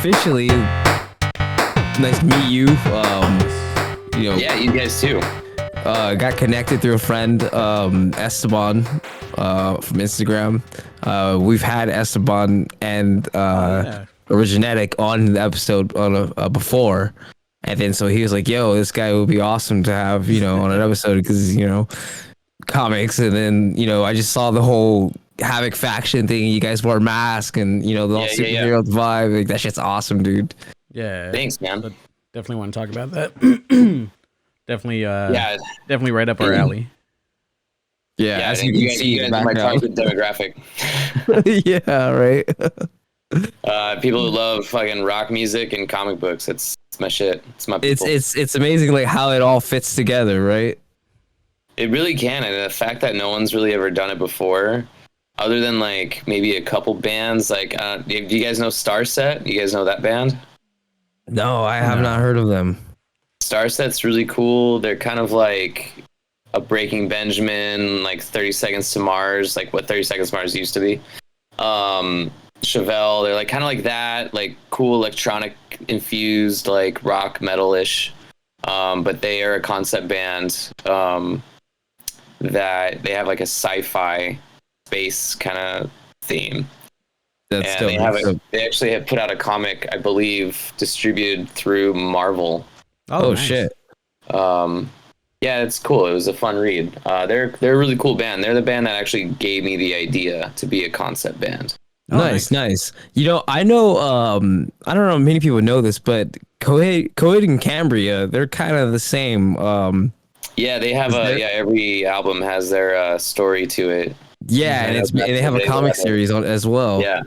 officially, nice to meet you. Yeah, you guys too. Got connected through a friend, Esteban, from Instagram. We've had Esteban and Originetic on the episode before, and then so he was like, "Yo, this guy would be awesome to have, on an episode because comics." And then I just saw the whole Havoc Faction thing. You guys wore masks and the whole superhero vibe. Like that shit's awesome, dude. Yeah. Thanks, man. But definitely want to talk about that. Definitely right up our alley. Yeah, as you can see, you guys are my target demographic. Yeah, right. People who love fucking rock music and comic books. It's my shit. It's my people. It's amazing like how it all fits together, right? It really can, and the fact that no one's really ever done it before, other than like maybe a couple bands. Like, do you guys know Starset? You guys know that band? No, I have not heard of them. Starset's really cool. They're kind of like a Breaking Benjamin, like 30 Seconds to Mars, like what 30 Seconds to Mars used to be. Chevelle, they're like kind of like that, like cool electronic infused, like rock metal-ish. But they are a concept band that they have like a sci-fi space kind of theme. That's and they actually have put out a comic, I believe, distributed through Marvel. Oh nice. Shit. Yeah, it's cool. It was a fun read. They're a really cool band. They're the band that actually gave me the idea to be a concept band. Nice. I know I don't know many people know this, but Coed and Cambria, they're kind of the same. Yeah, they have every album has their story to it. Yeah, and they have a comic series on as well. Yeah.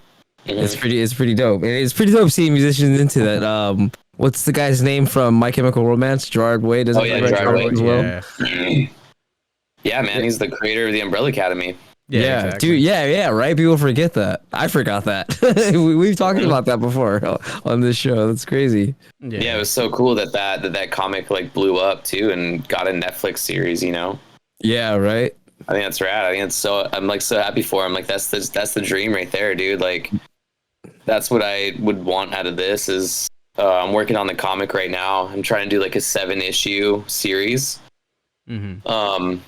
Mm-hmm. It's pretty dope. And it's pretty dope seeing musicians into that. What's the guy's name from My Chemical Romance? Gerard Way, doesn't he? Gerard Way as well. Yeah, man, he's the creator of the Umbrella Academy. Yeah, exactly. Dude. Yeah, right. People forget that. I forgot that. We've talked about that before on this show. That's crazy. Yeah, it was so cool that comic like blew up too and got a Netflix series. Yeah, right. I think that's rad. I think it's so. I'm like so happy for him. Like that's the dream right there, dude. Like that's what I would want out of this. Is I'm working on the comic right now. I'm trying to do like a 7-issue series. Mm-hmm.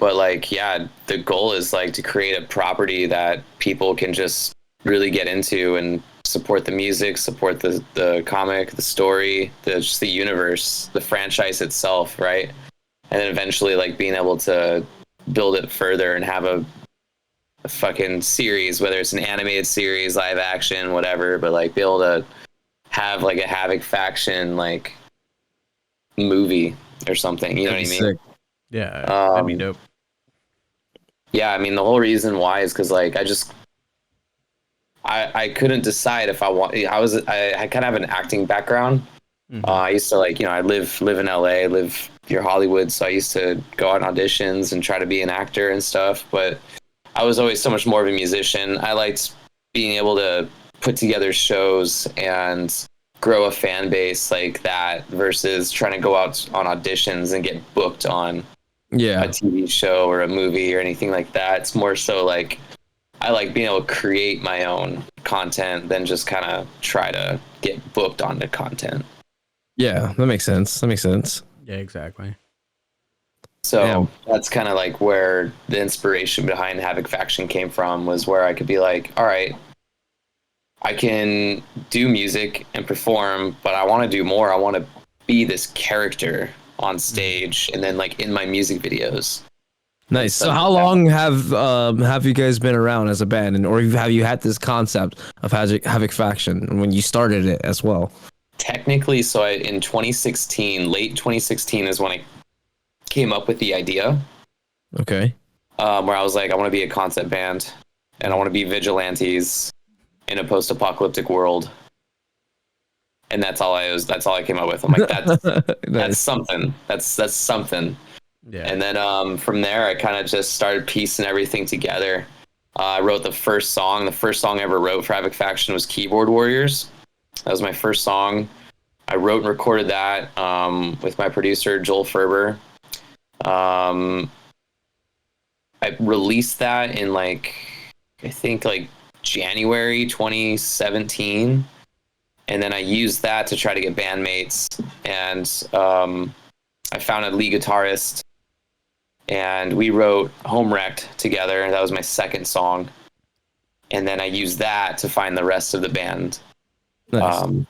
But like, yeah, the goal is like to create a property that people can just really get into and support the music, support the comic, the story, just the universe, the franchise itself, right? And then eventually like being able to build it further and have a fucking series, whether it's an animated series, live action, whatever, but like be able to have like a Havoc Faction like movie or something. You know what I mean? Sick. Yeah, that'd be dope. Yeah, I mean the whole reason why is because like I couldn't decide if I want. I kind of have an acting background. Mm-hmm. I used to like I live in LA, live near Hollywood, so I used to go out on auditions and try to be an actor and stuff. But I was always so much more of a musician. I liked being able to put together shows and grow a fan base like that versus trying to go out on auditions and get booked on a TV show or a movie or anything like that. It's more so like I like being able to create my own content than just kind of try to get booked onto content. Yeah, that makes sense. Yeah, exactly. So that's kind of like where the inspiration behind Havoc Faction came from, was where I could be like, all right, I can do music and perform, but I want to do more. I want to be this character on stage and then like in my music videos. Nice. So how long have you guys been around as a band, or have you had this concept of Havoc Faction when you started it as well? Technically, so in 2016, late 2016 is when I came up with the idea. Okay. Where I was like, I want to be a concept band and I want to be vigilantes in a post-apocalyptic world. And that's all I came up with. I'm like, that's Nice. that's something. That's something. Yeah. And then from there, I kind of just started piecing everything together. I wrote the first song. The first song I ever wrote for Havoc Faction was Keyboard Warriors. That was my first song. I wrote and recorded that with my producer, Joel Ferber. I released that in I think January 2017. And then I used that to try to get bandmates. And I found a lead guitarist, and we wrote Home Wrecked together. That was my second song. And then I used that to find the rest of the band. Nice.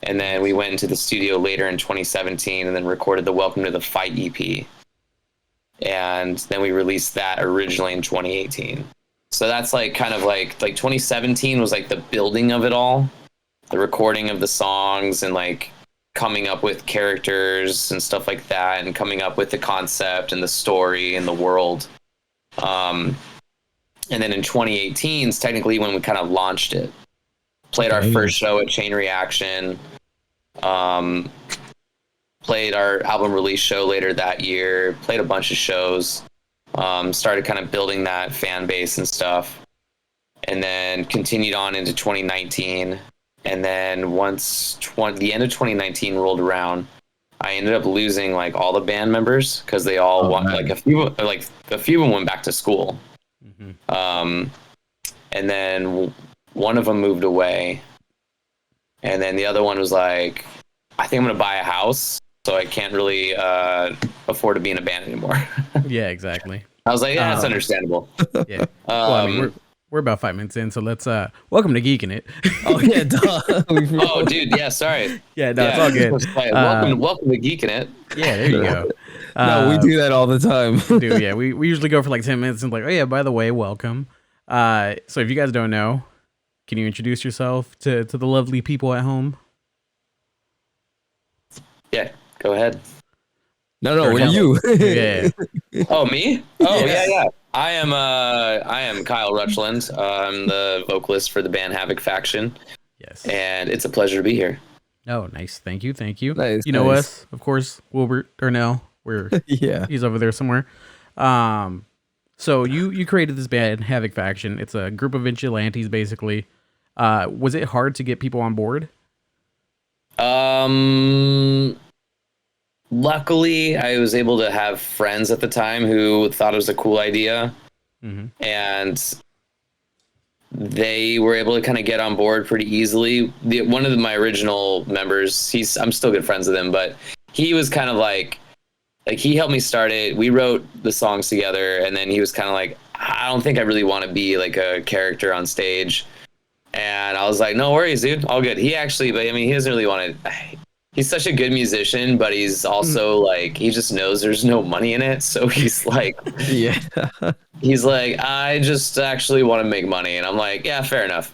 And then we went into the studio later in 2017 and then recorded the Welcome to the Fight EP. And then we released that originally in 2018. So that's like kind of like 2017 was like the building of it all, the recording of the songs and like coming up with characters and stuff like that, and coming up with the concept and the story and the world. And then in 2018 is technically when we kind of launched it. Played our first show at Chain Reaction. Played our album release show later that year. Played a bunch of shows. Started kind of building that fan base and stuff. And then continued on into 2019. And then once the end of 2019 rolled around, I ended up losing like all the band members because they all a few of them went back to school. Mm-hmm. And then one of them moved away, and then the other one was like, I think I'm gonna buy a house, so I can't really afford to be in a band anymore. Yeah, exactly. I was like, yeah, that's understandable. Yeah. Well, I mean, we're about 5 minutes in, so let's welcome to Geekin' It. Oh yeah, duh. Oh dude, yeah, sorry. Yeah, no, it's all good. Welcome to Geekin' It. Yeah, there you go. No, we do that all the time. Dude, yeah, we usually go for like 10 minutes and like, oh yeah, by the way, welcome. So if you guys don't know, can you introduce yourself to the lovely people at home? Yeah, go ahead. No, you. Yeah. Oh, me? Oh, yeah. I am Kyle Rutchland. I'm the vocalist for the band Havoc Faction. Yes. And it's a pleasure to be here. Oh, nice. Thank you. Nice, you know us, of course, Wilbert Darnell. He's over there somewhere. So you created this band, Havoc Faction. It's a group of vigilantes, basically. Was it hard to get people on board? Luckily, I was able to have friends at the time who thought it was a cool idea. Mm-hmm. And they were able to kind of get on board pretty easily. One of my original members, I'm still good friends with him, but he was kind of like he helped me start it. We wrote the songs together, and then he was kind of like, I don't think I really want to be like a character on stage. And I was like, no worries, dude, all good. He actually, but I mean, he doesn't really want to. He's such a good musician, but he's also like, he just knows there's no money in it. So he's like, yeah, he's like, I just actually want to make money. And I'm like, yeah, fair enough.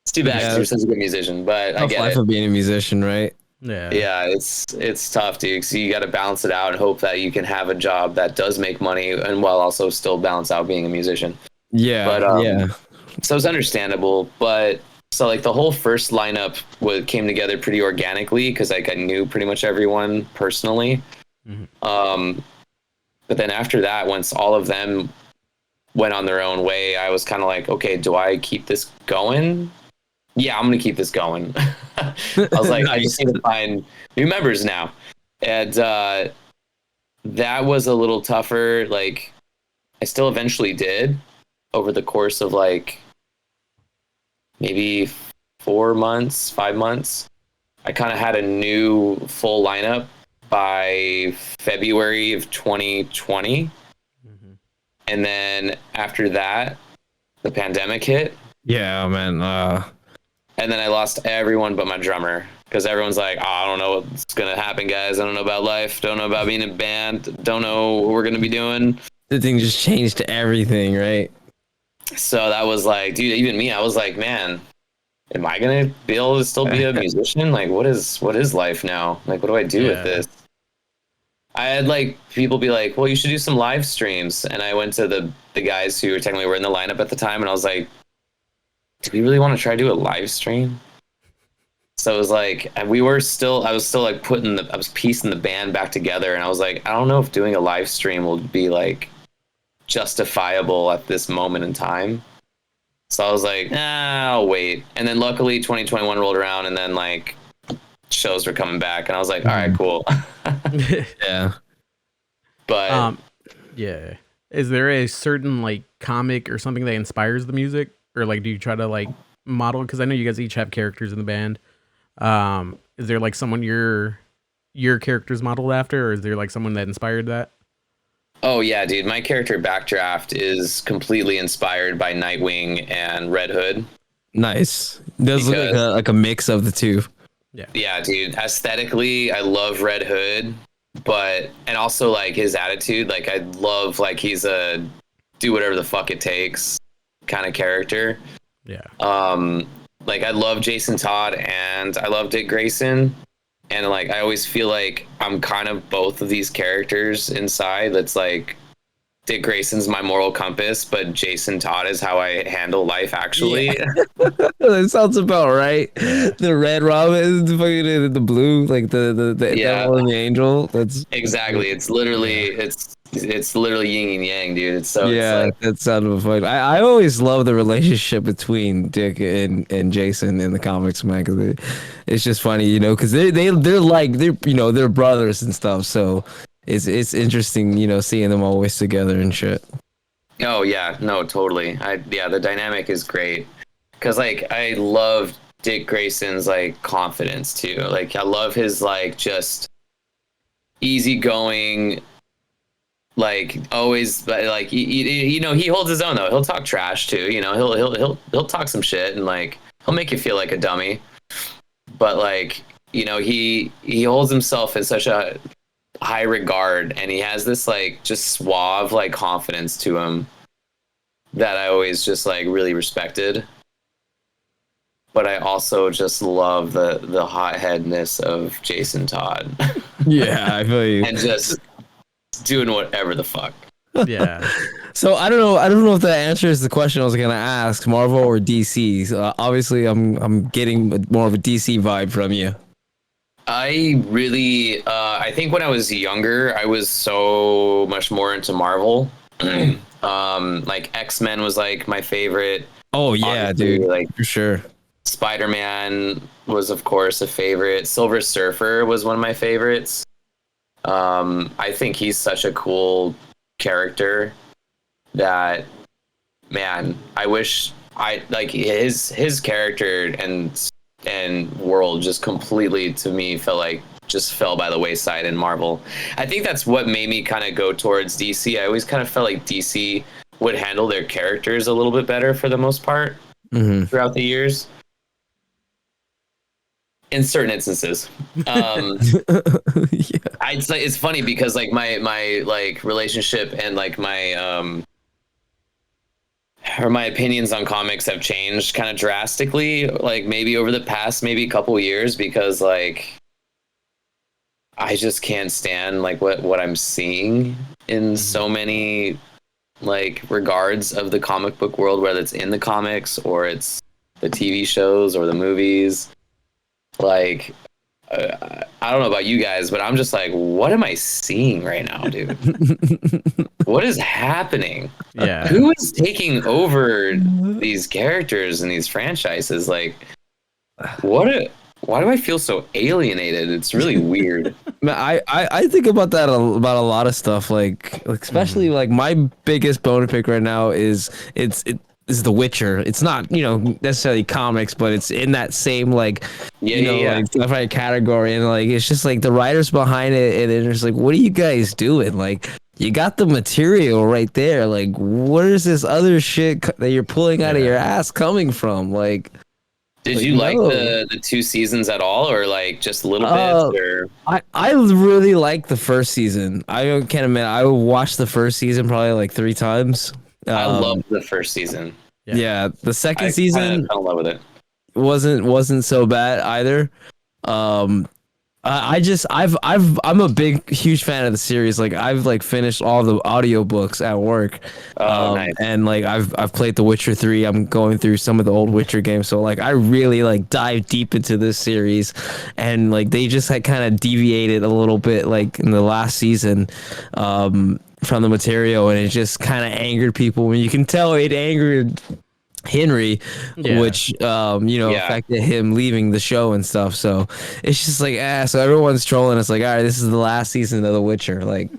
It's too bad 'cause you're such a good musician, but I get life it. of being a musician, right? Yeah, it's tough, dude. So you got to balance it out and hope that you can have a job that does make money and while also still balance out being a musician. Yeah, but so it's understandable, but. So like the whole first lineup came together pretty organically because like I knew pretty much everyone personally. Mm-hmm. But then after that, once all of them went on their own way, I was kind of like, okay, do I keep this going? Yeah, I'm gonna keep this going. I was like, I just need to find new members now, and that was a little tougher. Like, I still eventually did over the course of like. Maybe 4 months, 5 months. I kind of had a new full lineup by February of 2020. Mm-hmm. And then after that, the pandemic hit. Yeah, man. And then I lost everyone but my drummer because everyone's like, oh, I don't know what's going to happen, guys. I don't know about life. Don't know about being in a band. Don't know what we're going to be doing. The thing just changed everything, right? So that was like, dude, even me, I was like, man, am I going to be able to still be a musician? Like, what is life now? Like, what do I do with this? I had like people be like, well, you should do some live streams. And I went to the guys who technically were in the lineup at the time. And I was like, do we really want to try to do a live stream? So it was like, and I was still like I was piecing the band back together. And I was like, I don't know if doing a live stream will be like, justifiable at this moment in time. So I was like, I'll wait. And then luckily 2021 rolled around and then like shows were coming back and I was like, all right, cool. Yeah. But yeah. Is there a certain like comic or something that inspires the music? Or like do you try to like model? Because I know you guys each have characters in the band. Is there like someone your character's modeled after, or is there like someone that inspired that? Oh yeah, dude. My character Backdraft is completely inspired by Nightwing and Red Hood. Nice. Does look like a mix of the two. Yeah, dude. Aesthetically, I love Red Hood, and also like his attitude. Like I love like he's a do whatever the fuck it takes kind of character. Yeah. Like I love Jason Todd and I love Dick Grayson. And like I always feel like I'm kind of both of these characters inside. That's like Dick Grayson's my moral compass, but Jason Todd is how I handle life actually. Yeah. That sounds about right. The Red Robin, the blue, like the devil and the angel. That's exactly. It's literally it's literally yin and yang, dude. It's so that sounded fun. I always love the relationship between Dick and Jason in the comics, man. Cause it's just funny, because they're brothers and stuff. So it's interesting, seeing them always together and shit. Oh yeah, no, totally. The dynamic is great because like I love Dick Grayson's like confidence too. Like I love his like just easygoing. Like always, like he holds his own though. He'll talk trash too. He'll talk some shit and like he'll make you feel like a dummy. But like he holds himself in such a high regard, and he has this like just suave like confidence to him that I always just like really respected. But I also just love the hotheadness of Jason Todd. Yeah, I feel you. And just doing whatever the fuck. Yeah. So I don't know if that answers the question I was gonna ask, Marvel or DC. Obviously, I'm getting more of a DC vibe from you. I really, I think when I was younger, I was so much more into Marvel. Like X-Men was like my favorite. Oh yeah, dude, like for sure. Spider-Man was of course a favorite. Silver Surfer was one of my favorites. I think he's such a cool character that, man, I wish I like his character and world just completely to me felt like just fell by the wayside in Marvel. I think that's what made me kind of go towards DC. I always kind of felt like DC would handle their characters a little bit better for the most part throughout the years. In certain instances, I'd say it's funny because like my like relationship and like my or my opinions on comics have changed kind of drastically, like maybe over the past couple years, because like I just can't stand like what I'm seeing in so many like regards of the comic book world, whether it's in the comics or it's the TV shows or the movies. Like, I don't know about you guys, but I'm just like, what am I seeing right now, dude? What is happening? Yeah. Who is taking over these characters and these franchises? Like, why do I feel so alienated? It's really weird. I think about that about a lot of stuff, like especially like my biggest bone pick right now is The Witcher. It's not, necessarily comics, but it's in that same like, like category, and like it's just like the writers behind it, and they're just like, what are you guys doing? Like, you got the material right there. Like, where's this other shit that you're pulling out of your ass coming from? Like, did you like the 2 seasons at all, or like just a little bit? Or I really like the first season. I can't admit I watched the first season probably like 3 times. I loved the first season. Yeah, the second season fell in love with it. Wasn't so bad either. I'm a huge fan of the series. Like I've like finished all the audiobooks at work. Nice. And like I've played The Witcher 3. I'm going through some of the old Witcher games. So like I really like dive deep into this series, and like they just had kind of deviated a little bit like in the last season from the material, and it just kind of angered people. When you can tell it angered Henry, which affected him leaving the show and stuff. So it's just like so everyone's trolling. It's like, all right, this is the last season of The Witcher. Like,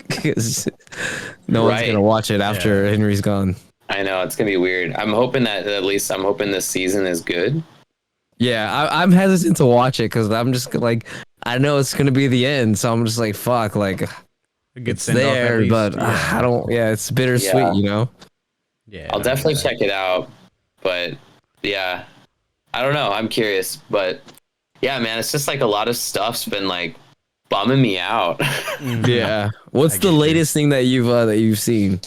no one's gonna watch it after Henry's gone. I know it's gonna be weird. I'm hoping this season is good. Yeah, I'm hesitant to watch it because I'm just like, I know it's gonna be the end, so I'm just like, fuck, like it's there, but I don't. Yeah, it's bittersweet, you know. Yeah, I'll definitely check it out, but yeah, I don't know. I'm curious, but yeah, man, it's just like a lot of stuff's been like bumming me out. Yeah. What's the latest thing that you've seen?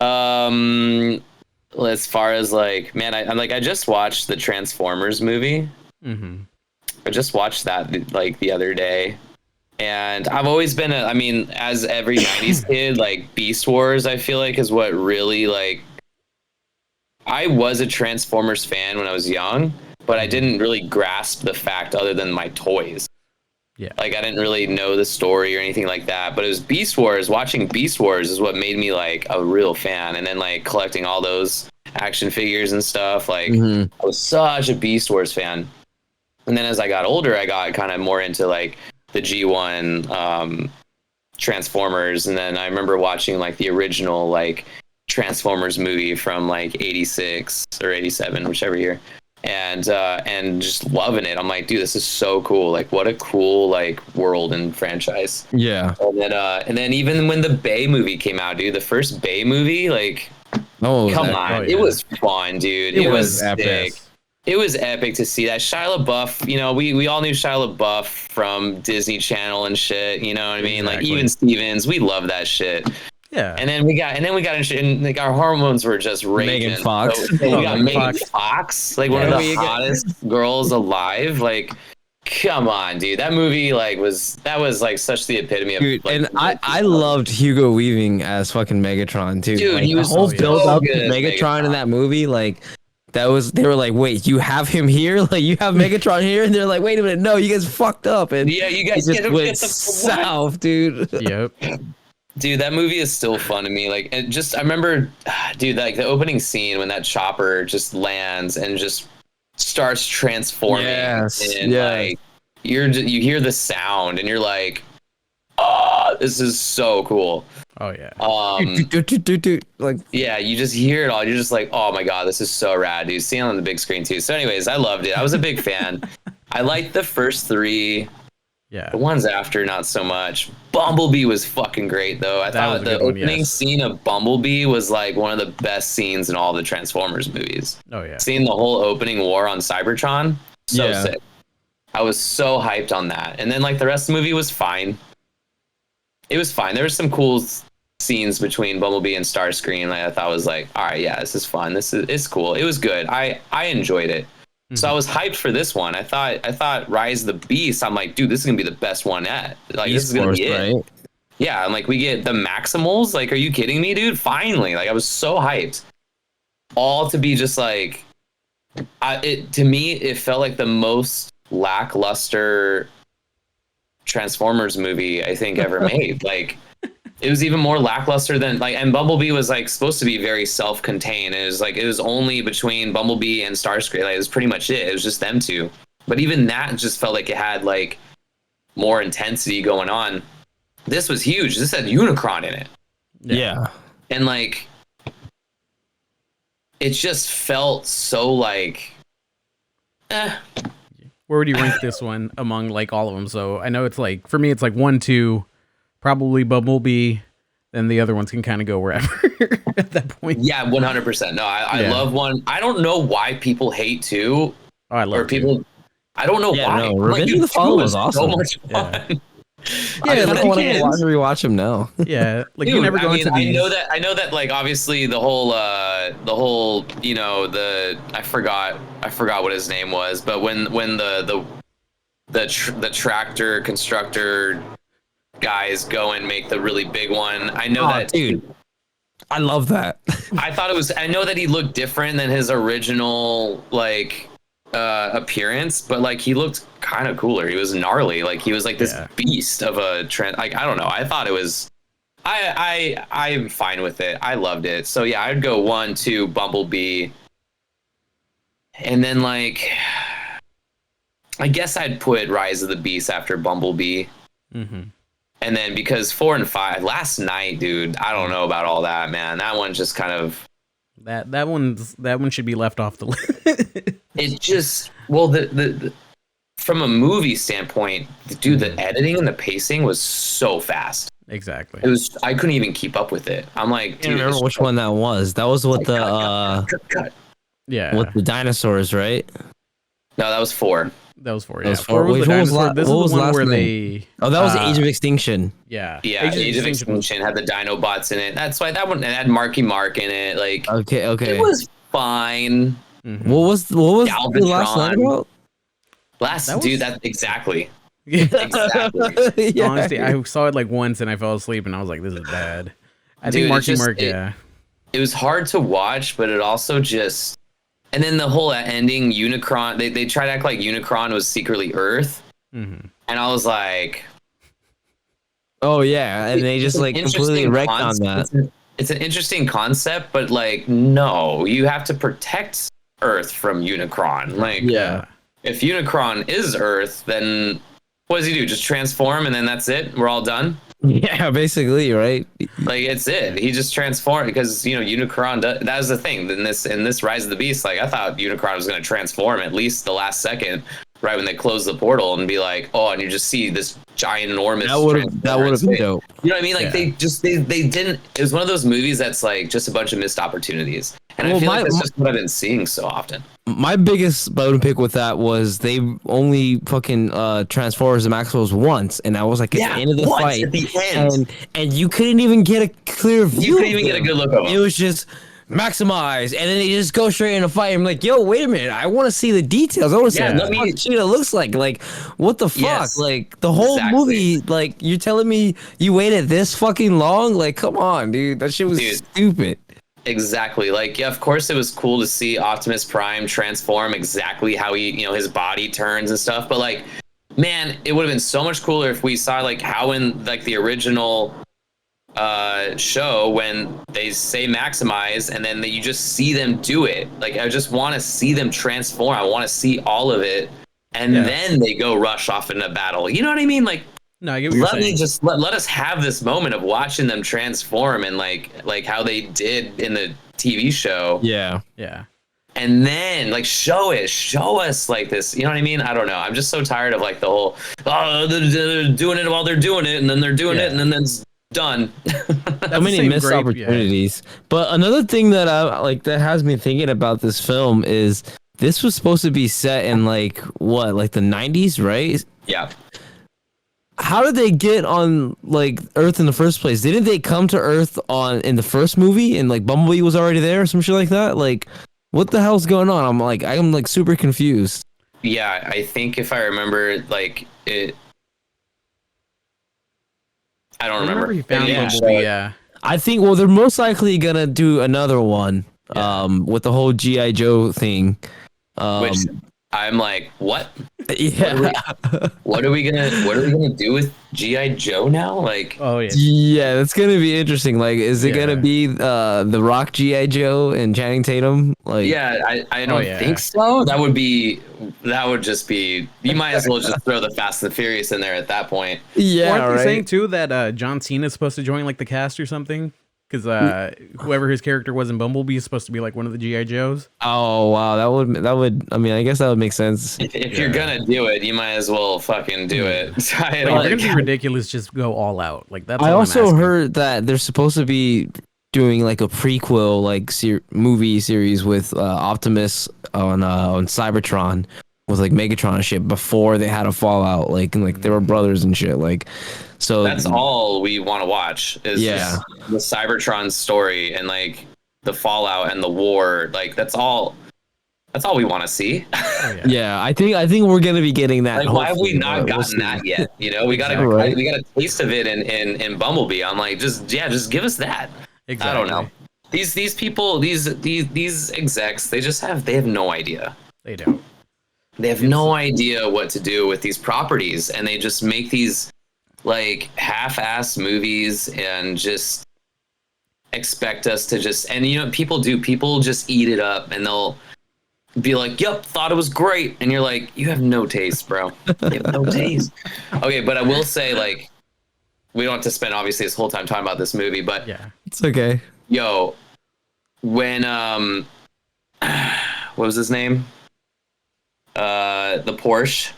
As far as like, man, I just watched the Transformers movie. Mm-hmm. I just watched that like the other day, and I've always been as every 90s kid, like Beast Wars, I feel like is what really like. I was a Transformers fan when I was young, but I didn't really grasp the fact other than my toys. Yeah. Like I didn't really know the story or anything like that, but it was Beast Wars. Watching Beast Wars is what made me like a real fan. And then like collecting all those action figures and stuff. Like I was such a Beast Wars fan. And then as I got older, I got kind of more into like the G1 Transformers. And then I remember watching like the original like Transformers movie from like 86 or 87, whichever year. And just loving it. I'm like, dude, this is so cool. Like, what a cool like world and franchise. Yeah. And then even when the Bay movie came out, dude, the first Bay movie, like, come on, it was fun, dude. It was sick. It was epic to see that. Shia LaBeouf, you know, we all knew Shia LaBeouf from Disney Channel and shit. You know what I mean? Like even Stevens, we love that shit. Yeah. And then we got into and like our hormones were just raging. Megan Fox. So we got Megan Fox, like one of the hottest girls alive. Like, come on, dude. That movie was like such the epitome of. Dude, like, and I loved Hugo Weaving as fucking Megatron too. Dude, like, he was the whole build up to good, Megatron in that movie, like. They were like, wait, you have him here? Like, you have Megatron here? And they're like, wait a minute, no, you guys fucked up. And yeah, you guys just went south, dude. Yep. Dude, that movie is still fun to me. Like, I remember, dude, like the opening scene when that chopper just lands and just starts transforming. Yes. And like, you hear the sound and you're like, oh, this is so cool. Oh yeah. Like, yeah, you just hear it all. You're just like, oh my god, this is so rad, dude. Seeing it on the big screen too. So, anyways, I loved it. I was a big fan. I liked the first three. Yeah. The ones after, not so much. Bumblebee was fucking great, though. I thought the opening scene of Bumblebee was like one of the best scenes in all the Transformers movies. Oh yeah. Seeing the whole opening war on Cybertron, so sick. I was so hyped on that. And then like the rest of the movie was fine. It was fine. There were some cool scenes between Bumblebee and Starscream. Like, I thought was like, all right, yeah, this is fun. It's cool. It was good. I enjoyed it. Mm-hmm. So I was hyped for this one. I thought Rise of the Beast. I'm like, dude, this is gonna be the best one yet. Like, this is gonna be it. Right? Yeah, I'm like, we get the Maximals. Like, are you kidding me, dude? Finally, like, I was so hyped. All to be just like, to me, it felt like the most lackluster Transformers movie I think ever made. Like, it was even more lackluster than like, and Bumblebee was like supposed to be very self-contained. It was only between Bumblebee and Starscream. Like, it was pretty much it. It was just them two. But even that just felt like it had like more intensity going on. This was huge. This had Unicron in it. Yeah. And like, it just felt so like, Where would you rank this one among like all of them? So I know it's like, for me, it's like 1, 2, probably Bumblebee. Then the other ones can kind of go wherever at that point. Yeah, 100%. No, I love one. I don't know why people hate 2. Oh, I love or people. 2. I don't know why. No, Revenge of the Fallen was awesome. So much fun. Yeah, I don't want to rewatch them now. Yeah, like, dude, you never go into these. I know that like obviously the whole you know, I forgot what his name was, but when the tractor constructor guys go and make the really big one, I know that, dude. I love that. I know that he looked different than his original like appearance, but like he looked kind of cooler. He was gnarly. Like, he was like this beast of a trend. Like, I don't know. I thought it was. I'm fine with it. I loved it. So yeah, I'd go 1, 2, Bumblebee, and then like, I guess I'd put Rise of the Beast after Bumblebee. Mm-hmm. And then because 4 and 5, Last Night, dude, I don't know about all that, man. That one just kind of. That one should be left off the list. it just the from a movie standpoint, dude, the editing and the pacing was so fast. Exactly. It was, I couldn't even keep up with it. I'm like, dude, I remember which one that was. That was with the cut. Yeah, with the dinosaurs, right? No, that was 4. That was 4. That Yeah, was 4 was the dinosaur. This is the one where they. Oh, that was Age of Extinction. Yeah. Yeah, Age of Extinction had the Dinobots in it. That's why that one had Marky Mark in it. Like, okay. It was fine. Mm-hmm. What was the last night about? That's exactly. Exactly. Yeah. Honestly, I saw it like once and I fell asleep and I was like, this is bad. I think Marky Mark, yeah. It was hard to watch, but it also just. And then the whole ending, Unicron, they tried to act like Unicron was secretly Earth. Mm-hmm. And I was like... Oh, yeah. And they just like completely wrecked on that. It's an interesting concept, but like, no. You have to protect Earth from Unicron. Like, yeah. If Unicron is Earth, then what does he do? Just transform and then that's it? We're all done? Yeah, basically, right? Like, it's it. He just transformed because, Unicron, that was the thing. In this Rise of the Beast, like, I thought Unicron was going to transform at least the last second, right when they close the portal and be like, oh, and you just see this giant, enormous... That would have been dope. You know what I mean? Like, they didn't... It was one of those movies that's, like, just a bunch of missed opportunities. And I feel like that's just what I've been seeing so often. My biggest bone pick with that was they only fucking transformed as Maxwell's once, and I was like at the end of the fight, at the end. And you couldn't even get a clear view. You couldn't even get a good look of him. It was just maximize, and then they just go straight into fight. I'm like, yo, wait a minute, I want to see the details. I want to see what Cheetah looks like. Like, what the fuck? Yes, like the whole movie. Like, you're telling me you waited this fucking long? Like, come on, dude, that shit was stupid. Exactly. Like, yeah, of course it was cool to see Optimus Prime transform exactly how he, his body turns and stuff. But like, man, it would have been so much cooler if we saw like how in like the original show when they say maximize and then you just see them do it. Like, I just want to see them transform. I want to see all of it. And then they go rush off into battle. You know what I mean? Like, no, I get what you're saying. Let us have this moment of watching them transform and like how they did in the TV show. Yeah. And then like show us like this. You know what I mean? I don't know. I'm just so tired of like the whole they're doing it while they're doing it, and then they're doing it, and then it's done. So many missed opportunities. Yeah. But another thing that I like that has me thinking about this film is this was supposed to be set in like the 90s, right? Yeah. How did they get on like Earth in the first place? Didn't they come to Earth in the first movie and like Bumblebee was already there or some shit like that? Like, what the hell's going on? I'm like super confused. Yeah, I think if I remember, like it. I don't remember. He found Bumblebee. Yeah. I think they're most likely gonna do another one. With the whole G.I. Joe thing. Which I'm like, what? Yeah. What are we gonna do with G.I. Joe now? Like, oh yeah. Yeah, that's gonna be interesting. Like, is it gonna be the Rock G.I. Joe and Channing Tatum? Like, I don't think so. That would just be. You might as well just throw the Fast and the Furious in there at that point. Yeah, aren't they saying too that John Cena is supposed to join like the cast or something? Because whoever his character was in Bumblebee is supposed to be like one of the G.I. Joes. Oh wow, that would. I mean, I guess that would make sense. If you're gonna do it, you might as well fucking do it. If they're gonna be ridiculous, just go all out. Like that's. I also heard that they're supposed to be doing like a prequel, like movie series with Optimus on Cybertron with like Megatron and shit before they had a fallout. Like and like they were brothers and shit. Like. So that's all we want to watch is just the Cybertron story and like the fallout and the war. Like that's all we want to see. Yeah, I think we're gonna be getting that. Like, why have we not gotten that yet? We got a taste of it in Bumblebee. I'm like, just give us that. Exactly. I don't know. These people, these execs, they have no idea. They don't. They have no idea what to do with these properties, and they just make these like half-ass movies and just expect us to just, and people just eat it up and they'll be like, yep, thought it was great. And you're like, you have no taste, bro. You have no taste. Okay, but I will say, like, we don't have to spend obviously this whole time talking about this movie, but yeah, it's okay. Yo, when what was his name? the Porsche.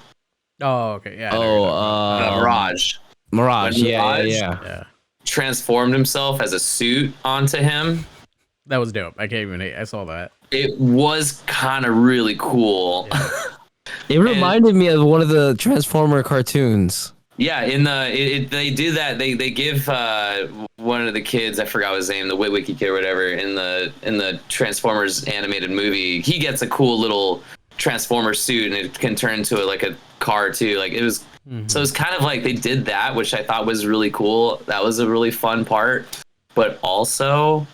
Oh, okay, yeah. Mirage. Mirage, yeah. Transformed himself as a suit onto him. That was dope. I saw that. It was kind of really cool. Yeah. It reminded me of one of the Transformer cartoons. Yeah, they do that. They give one of the kids, I forgot his name, the Witwicky kid or whatever, in the Transformers animated movie. He gets a cool little Transformer suit, and it can turn into like a car too. Like it was, so it's kind of like they did that, which I thought was really cool. That was a really fun part. But also,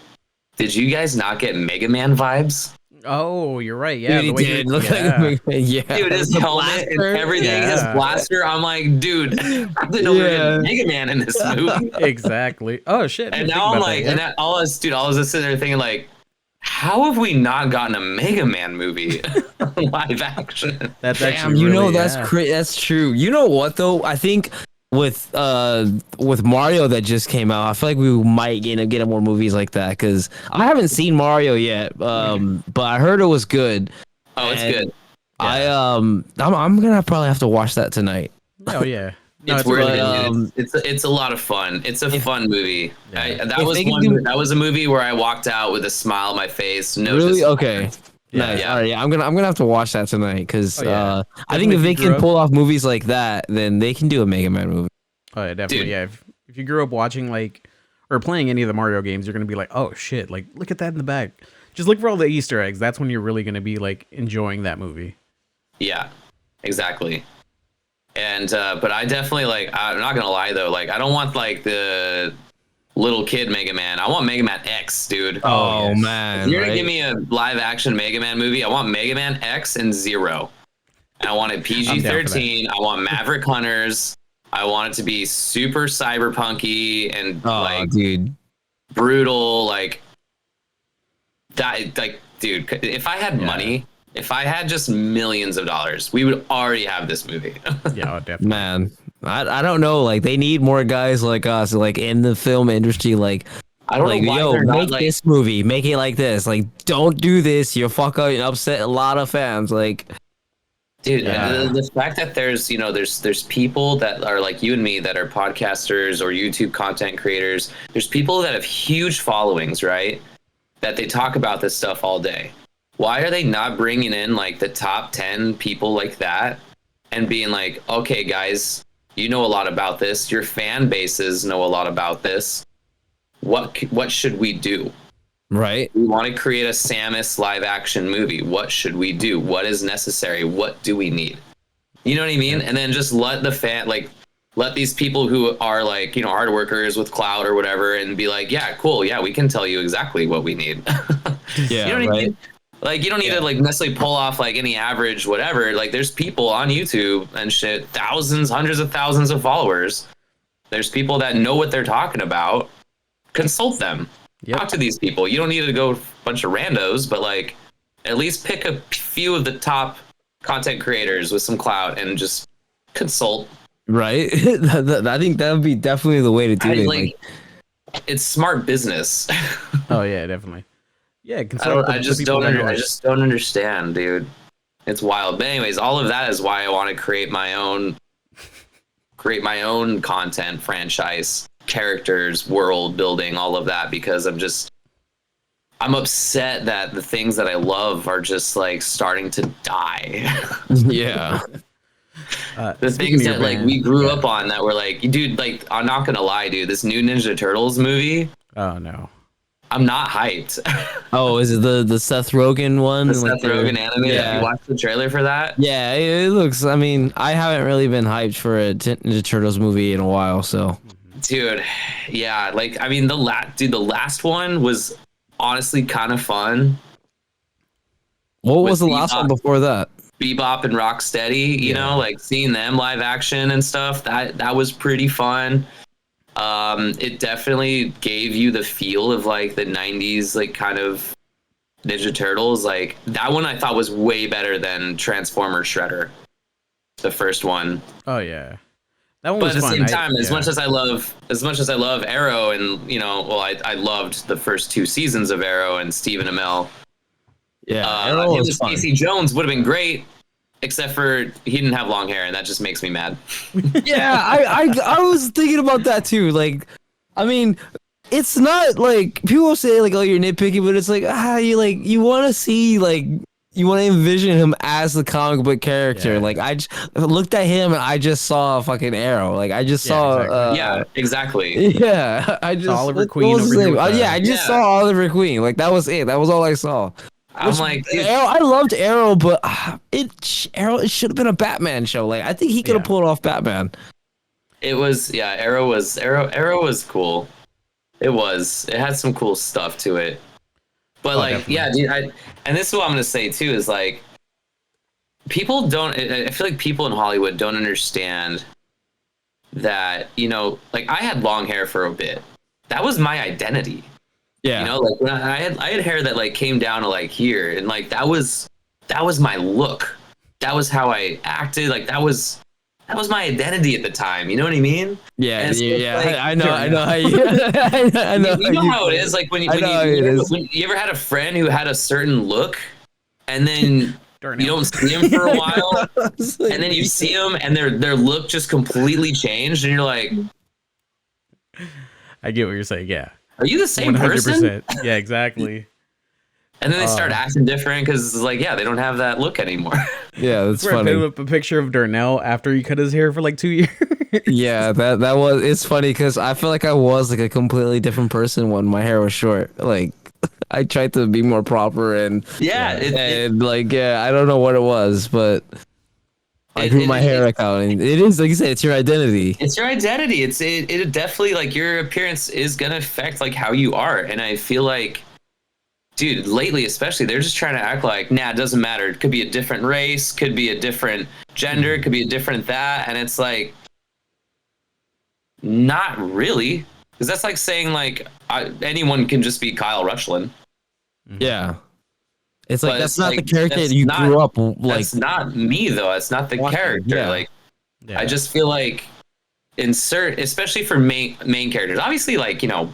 did you guys not get Mega Man vibes? Oh, you're right. Yeah, dude, he did look like Mega Man. Yeah, dude, his helmet and everything, his blaster. I'm like, dude, I didn't know we were Mega Man in this movie. Exactly. Oh shit. And now I'm like, I was just sitting there thinking like, how have we not gotten a Mega Man movie live action? That's actually that's true. You know what though? I think with Mario that just came out, I feel like we might get more movies like that because I haven't seen Mario yet, but I heard it was good. Oh, it's good. Yeah. I'm gonna probably have to watch that tonight. Oh yeah. No, it's a lot of fun. It's a fun movie. Yeah. That was a movie where I walked out with a smile on my face. No, really? Okay. Nice. Yeah. All right, I'm gonna have to watch that tonight because I think if they can pull off movies like that, then they can do a Mega Man movie. Oh yeah, definitely. Dude. Yeah, if you grew up watching or playing any of the Mario games, you're gonna be like, oh shit, like look at that in the back. Just look for all the Easter eggs. That's when you're really gonna be like enjoying that movie. Yeah, exactly. And but I definitely I'm not gonna lie though, I don't want the little kid Mega Man. I want Mega Man X, dude. Oh yes. Man, if you're gonna give me a live action Mega Man movie, I want Mega Man X and Zero. And I want it PG-13. I want Maverick Hunters. I want it to be super cyberpunky and dude, brutal. Dude, if I had money. If I had just millions of dollars, we would already have this movie. Yeah, definitely. Man, I don't know. They need more guys like us, in the film industry. I don't know why they're make not, this movie, make it like this. Don't do this. You'll fuck up and upset a lot of fans. Dude, the fact that there's people that are like you and me that are podcasters or YouTube content creators. There's people that have huge followings, right? That they talk about this stuff all day. Why are they not bringing in the top 10 people like that and being like, okay, guys, you know a lot about this. Your fan bases know a lot about this. What should we do? Right. We want to create a Samus live action movie. What should we do? What is necessary? What do we need? You know what I mean? And then just let the fan, let these people who are hard workers with clout or whatever and be like, yeah, cool. Yeah, we can tell you exactly what we need. Yeah. You know what I mean? You don't need to necessarily pull off any average whatever. There's people on YouTube and shit, thousands, hundreds of thousands of followers. There's people that know what they're talking about. Consult them. Yep. Talk to these people. You don't need to go a bunch of randos, but at least pick a few of the top content creators with some clout and just consult. Right. I think that would be definitely the way to do it. It's smart business. Oh yeah, definitely. Yeah, I just don't understand, dude. It's wild. But anyways, all of that is why I want to create my own content franchise, characters, world building, all of that, because I'm upset that the things that I love are just starting to die. Yeah. The things that we grew up on that were dude, I'm not gonna lie, dude, this new Ninja Turtles movie. Oh no. I'm not hyped. Oh, is it the Seth Rogen one? The Seth Rogen anime? Yeah. Have you watched the trailer for that? Yeah, it looks. I mean, I haven't really been hyped for a Ninja Turtles movie in a while, so. Dude, yeah, the last one was honestly kind of fun. What was the last one before that? Bebop and Rocksteady, you know, seeing them live action and stuff. That was pretty fun. It definitely gave you the feel of the 90s kind of Ninja Turtles. That one I thought was way better than Transformer Shredder, the first one. Oh yeah, that one. But was at the fun. same time, as much as I love Arrow, and I loved the first 2 seasons of Arrow and Stephen Amell. Yeah, Arrow was fun. Casey Jones would have been great except for he didn't have long hair, and that just makes me mad. Yeah, I was thinking about that too. Like, I mean, it's not like people say like, oh, you're nitpicky, but it's like you want to see like. You want to envision him as the comic book character. Yeah. Like I just looked at him and I just saw a fucking Arrow. Like I just saw. Exactly. Yeah, I just Oliver Queen. Over here I just saw Oliver Queen. Like that was it. That was all I saw. I'm like, Arrow, I loved Arrow, but it should have been a Batman show. Like I think he could have pulled off Batman. It was Arrow was cool. It had some cool stuff to it. But dude, and this is what I'm gonna say too is like, people don't. I feel like people in Hollywood don't understand that, you know, like I had long hair for a bit. That was my identity. Yeah. You know, like when I had hair that like came down to like here, and like that was my look. That was how I acted. Like that was my identity at the time. You know what I mean? Yeah, so like, I know how you. I know. You know how it is. Like when you ever had a friend who had a certain look, and then you don't see him for a while, and then you see him, and their look just completely changed, and you're like, I get what you're saying. Yeah. Are you the same 100%. Person? Yeah, exactly. And then they start acting different because, like, they don't have that look anymore. Yeah, that's funny. I put up a picture of Darnell after he cut his hair for like 2 years. Yeah, that was. It's funny because I feel like I was like a completely different person when my hair was short. Like, I tried to be more proper and I don't know what it was, but I grew my hair out, and it is like you said, it's your identity. It's your identity. It definitely, like, your appearance is gonna affect like how you are, and I feel like. Dude, lately especially, they're just trying to act like, it doesn't matter. It could be a different race, could be a different gender, could be a different that. And it's like, not really. Because that's like saying, like, anyone can just be Kyle Rutchland. Yeah. It's like, that's not the character you grew up like. That's not me, though. That's not the character. Yeah. Like, I just feel like, especially for main characters. Obviously, like, you know,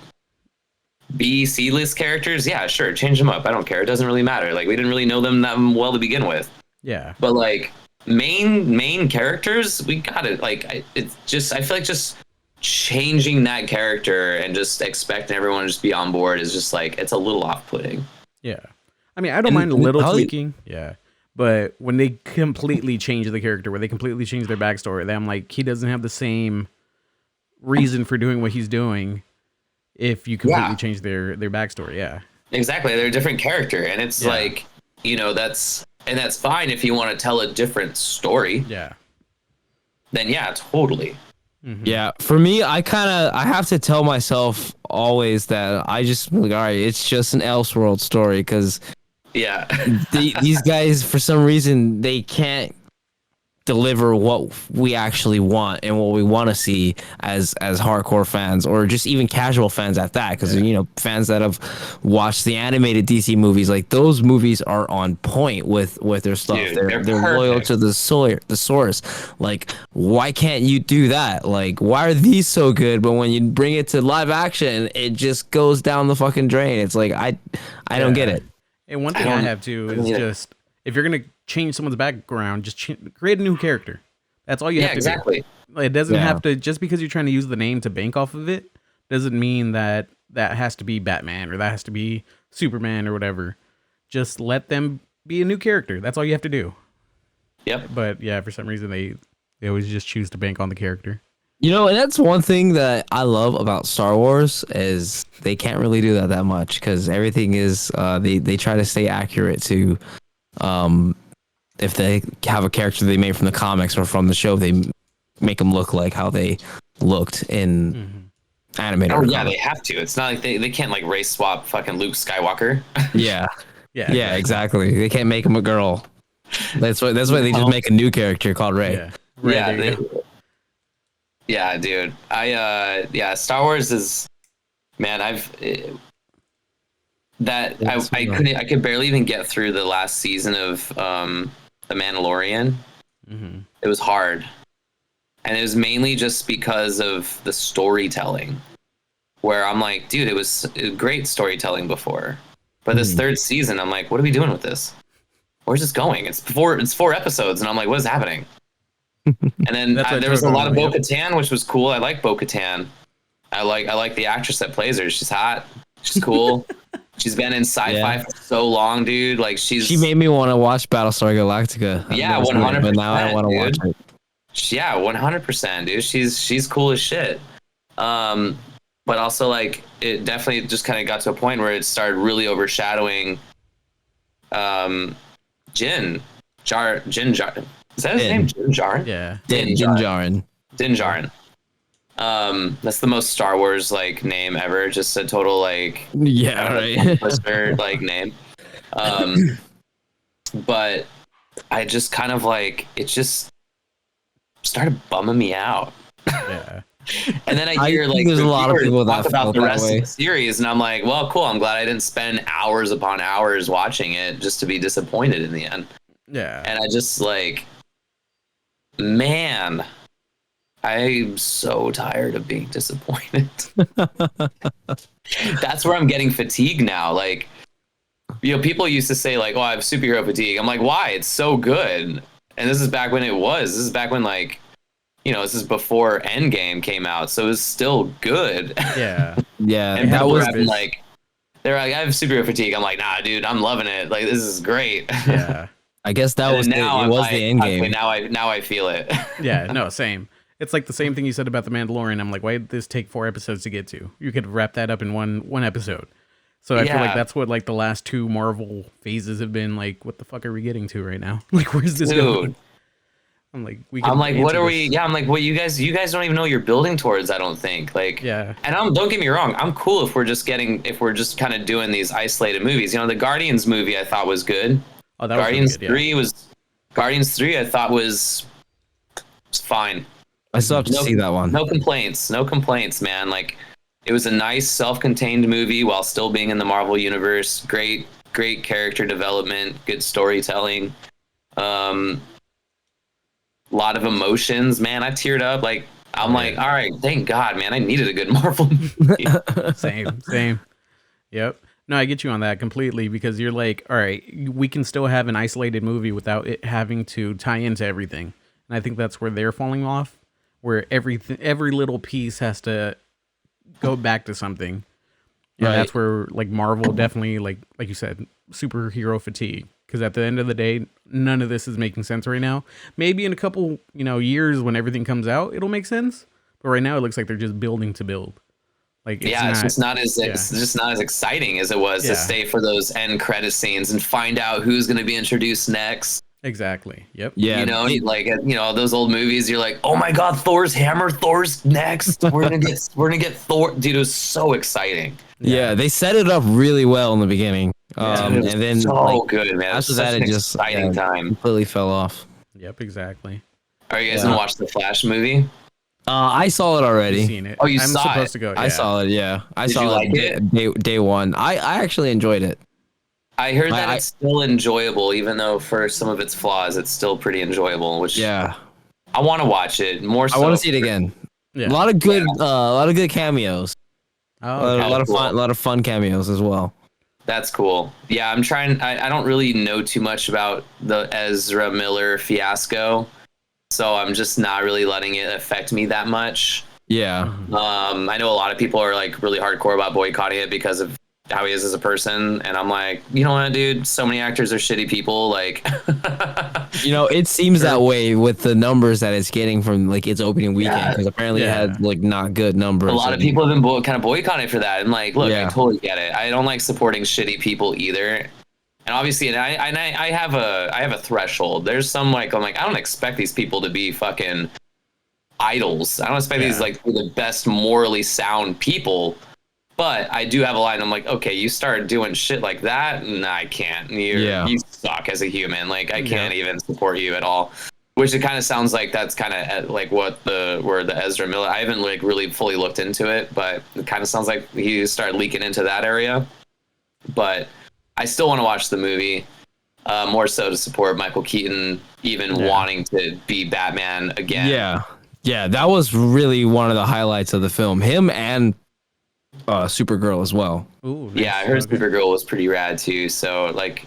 C list characters, yeah, sure, change them up. I don't care. It doesn't really matter. Like, we didn't really know them that well to begin with. Yeah. But like main characters, we got it. Like, I feel like just changing that character and just expecting everyone to just be on board is just like, it's a little off-putting. Yeah. I mean, I don't mind a little tweaking. Yeah. But when they completely change the character, where they completely change their backstory, then I'm like, he doesn't have the same reason for doing what he's doing. If you completely change their backstory, exactly, they're a different character, and it's like, you know, that's fine if you want to tell a different story. Yeah. Then totally. Mm-hmm. Yeah, for me, I have to tell myself always that I just like, all right, it's just an Elseworld story because these guys, for some reason, they can't deliver what we actually want and what we want to see as hardcore fans, or just even casual fans at that, because you know, fans that have watched the animated DC movies, like those movies are on point with their stuff. Dude, they're loyal to the source. Like, why can't you do that? Like, why are these so good, but when you bring it to live action, it just goes down the fucking drain? It's like, I don't get it. And one thing I have too is just, if you're gonna change someone's background, just create a new character. That's all you have to do. It doesn't have to, just because you're trying to use the name to bank off of it, doesn't mean that has to be Batman or that has to be Superman or whatever. Just let them be a new character. That's all you have to do. Yep. But yeah, for some reason they always just choose to bank on the character. You know, and that's one thing that I love about Star Wars is they can't really do that much, because everything is they try to stay accurate to if they have a character they made from the comics or from the show, they make them look like how they looked in animated. Oh yeah, they have to. It's not like they can't like race swap fucking Luke Skywalker. Yeah, exactly. They can't make him a girl. That's why they just make a new character called Rey. Yeah, dude. Star Wars is, man. I could barely even get through the last season of The Mandalorian. Mm-hmm. It was hard, and it was mainly just because of the storytelling. Where I'm like, dude, it was great storytelling before, but this third season, I'm like, what are we doing with this? where's this going? It's 4 episodes, and I'm like, what is happening? And then there was a lot of Bo-Katan, which was cool. I like Bo-Katan. I like the actress that plays her. She's hot. She's cool. She's been in sci-fi for so long, dude. Like she made me want to watch Battlestar Galactica. Yeah, 100%. But now I want to watch it. Yeah, 100%, dude. She's cool as shit. But also like it definitely just kind of got to a point where it started really overshadowing Din Djarin. Is that his name? Din Djarin? Yeah. Din Djarin. Din Djarin. That's the most Star Wars like name ever. Just a total like listener like name. But I just kind of like it just started bumming me out. Yeah. And then I hear like there's a lot of people that talk about the rest way. of the series, and I'm like, well, cool. I'm glad I didn't spend hours upon hours watching it just to be disappointed in the end. Yeah. And I just like, man, I'm so tired of being disappointed. That's where I'm getting fatigued now. Like, you know, people used to say like, oh, I have superhero fatigue. I'm like, why? It's so good. And this is back when it was. This is back when like, you know, this is before Endgame came out, so it was still good. Yeah. Yeah. And that people was were like, they're like, I have superhero fatigue. I'm like, nah, dude, I'm loving it. Like, this is great. Yeah. I guess that was now it was the end game. Okay, now I feel it. Yeah, no, same. It's like the same thing you said about The Mandalorian. I'm like, why did this take 4 episodes to get to? You could wrap that up in one episode. So I feel like that's what like the last 2 Marvel phases have been like. What the fuck are we getting to right now? Like, where's this going? I'm like, what are we? Yeah, I'm like, what you guys don't even know what you're building towards. I don't think. Like, yeah. And don't get me wrong, I'm cool if we're just kind of doing these isolated movies. You know, the Guardians movie I thought was good. Oh, that Guardians was really good, Guardians 3 I thought was fine. I still have to see that one. No complaints, man. Like, it was a nice self-contained movie while still being in the Marvel universe. Great character development, good storytelling. Lot of emotions, man. I teared up. Like, I'm like, all right, thank God, man. I needed a good Marvel movie. Same. Yep. No, I get you on that completely because you're like, all right, we can still have an isolated movie without it having to tie into everything. And I think that's where they're falling off, where every little piece has to go back to something. And that's where like Marvel definitely like you said, superhero fatigue. Because at the end of the day, none of this is making sense right now. Maybe in a couple, years when everything comes out, it'll make sense. But right now, it looks like they're just building to build. Like, it's just not as exciting as it was to stay for those end credit scenes and find out who's going to be introduced next. Exactly. Yep. Yeah. Those old movies. You're like, oh my God, Thor's hammer. Thor's next. We're gonna get Thor. Dude, it was so exciting. Yeah, they set it up really well in the beginning. And then so good, man. After that, it just exciting time completely fell off. Yep, exactly. Are you guys gonna watch the Flash movie? I saw it already. Seen it. Oh, I'm saw supposed to go. Yeah. I saw it. Yeah, Did you like it? Day one. I actually enjoyed it. I heard that it's still enjoyable, even though for some of its flaws, it's still pretty enjoyable. Which I want to watch it more. So I want to see it again. Yeah. A lot of good cameos. Oh, a lot of fun cameos as well. That's cool. Yeah, I'm trying. I don't really know too much about the Ezra Miller fiasco, so I'm just not really letting it affect me that much. Yeah. I know a lot of people are like really hardcore about boycotting it because of how he is as a person, and I'm like, you know what, dude? So many actors are shitty people. Like, it seems that way with the numbers that it's getting from like its opening weekend, because apparently it had like not good numbers. A lot of people have been kind of boycotting it for that, and like, look, I totally get it. I don't like supporting shitty people either. And obviously, I have a threshold. There's some like I'm like, I don't expect these people to be fucking idols. I don't expect these like to be the best morally sound people. But I do have a line. I'm like, okay, you start doing shit like that, and I can't. You suck as a human. Like, I can't even support you at all. Which it kind of sounds like that's kind of like where the Ezra Miller. I haven't like really fully looked into it, but it kind of sounds like he started leaking into that area. But I still want to watch the movie, more so to support Michael Keaton, even wanting to be Batman again. Yeah, that was really one of the highlights of the film. Him and Supergirl as well. Ooh, nice. Yeah, I heard Supergirl was pretty rad too. So like,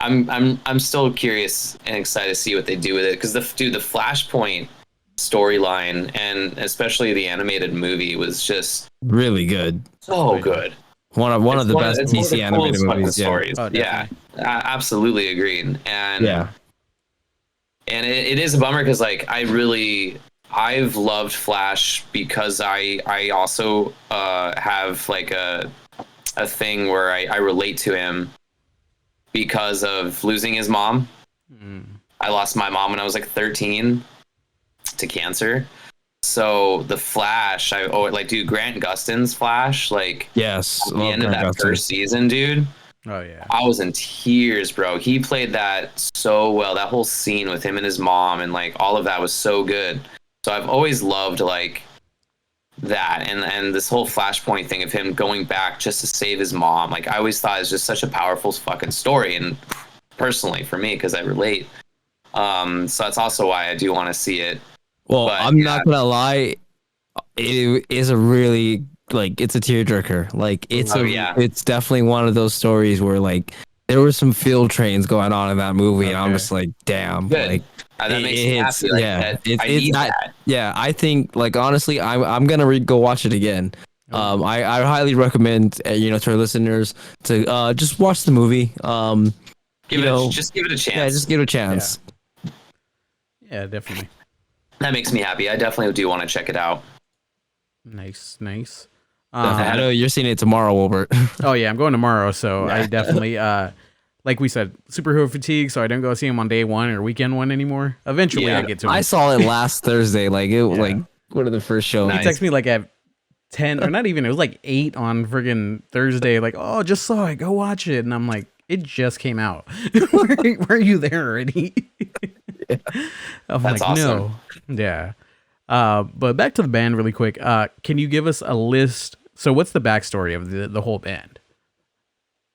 I'm still curious and excited to see what they do with it, because the Flashpoint storyline and especially the animated movie was just really good. So good. One of the best DC animated movies. Stories. Oh, yeah, I absolutely agreed. And yeah, and it is a bummer because like I've loved Flash because I also have like a thing where I relate to him because of losing his mom. I lost my mom when I was like 13 to cancer. So the Flash, dude, Grant Gustin's Flash, like, yes, at the end of that first season, dude. Oh yeah, I was in tears, bro. He played that so well. That whole scene with him and his mom, and like all of that was so good. So I've always loved like that, and this whole Flashpoint thing of him going back just to save his mom. Like I always thought it was just such a powerful fucking story, and personally for me, because I relate. So that's also why I do want to see it. Well, but, I'm not gonna lie, it is a really like it's a tearjerker. Like it's definitely one of those stories where like there were some field trains going on in that movie, and I'm just like, damn, good. Like that makes me happy. Like, it's not. Yeah, I think like honestly, I'm gonna go watch it again. I highly recommend to our listeners to just watch the movie. Just give it a chance. Yeah, just give it a chance. Yeah, definitely. That makes me happy. I definitely do want to check it out. Nice. I know you're seeing it tomorrow, Wilbert. Oh yeah, I'm going tomorrow, so I definitely like we said, superhero fatigue, so I don't go see him on day one or weekend one anymore. Eventually I get to him. I saw it last Thursday, like like one of the first shows. He texted me like at 10 or not even, it was like 8 on friggin' Thursday, like, oh, just saw it, go watch it. And I'm like, it just came out. Were you there already? I'm That's like, awesome. No. Yeah. But back to the band really quick. Can you give us a list? So what's the backstory of the whole band?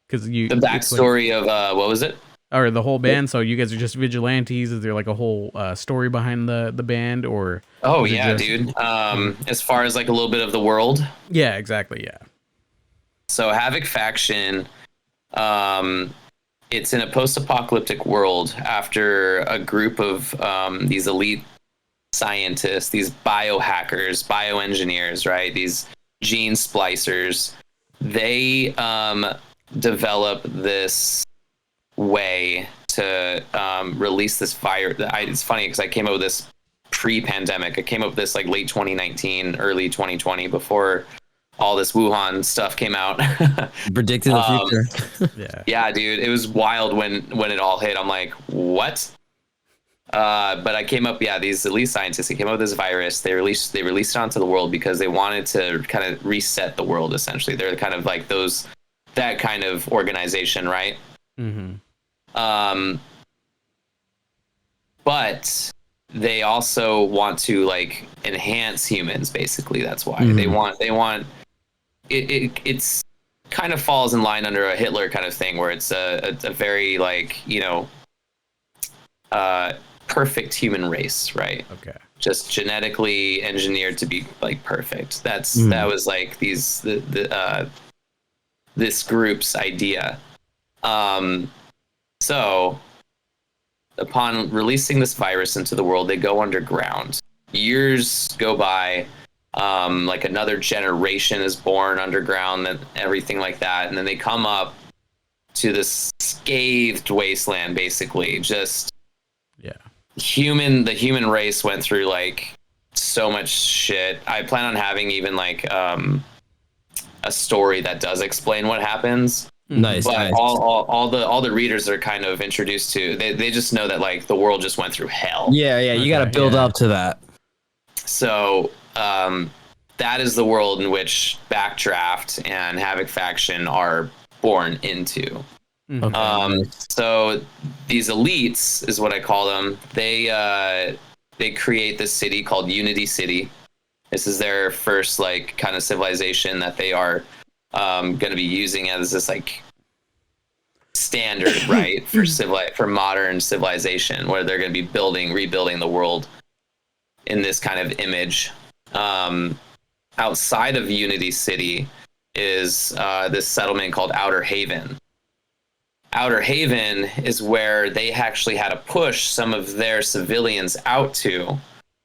Because the backstory of what was it? Or the whole band. So you guys are just vigilantes. Is there like a whole story behind the band, or? Oh yeah, dude. As far as like a little bit of the world. Yeah, exactly. Yeah. So Havoc Faction, it's in a post-apocalyptic world after a group of these elite scientists, these biohackers, bioengineers, right? These gene splicers. They develop this way to release this virus. It's funny because I came up with this pre-pandemic. I came up with this like late 2019, early 2020, before all this Wuhan stuff came out. Predicting the future. Yeah, dude, it was wild when it all hit. I'm like, what? But I came up, these elite scientists, they came up with this virus. They released it onto the world because they wanted to kind of reset the world. Essentially, they're kind of like that kind of organization, right? Mm-hmm. But they also want to like enhance humans. Basically, that's why they want. It's kind of falls in line under a Hitler kind of thing, where it's a very like perfect human race, right? Okay. Just genetically engineered to be like perfect. That was like this group's idea. So upon releasing this virus into the world, they go underground. Years go by. Like another generation is born underground and everything like that. And then they come up to this scathed wasteland, basically. Just the human race went through like so much shit. I plan on having even like a story that does explain what happens. Nice. But nice. all the readers are kind of introduced to, they just know that like the world just went through hell. Yeah, you got to build up to that. So that is the world in which Backdraft and Havoc Faction are born into. Okay. So these elites is what I call them. They create this city called Unity City. This is their first like kind of civilization that they are going to be using as this like standard, right, for modern civilization, where they're going to be rebuilding the world in this kind of image. Outside of Unity City is this settlement called Outer Haven. Outer Haven is where they actually had to push some of their civilians out to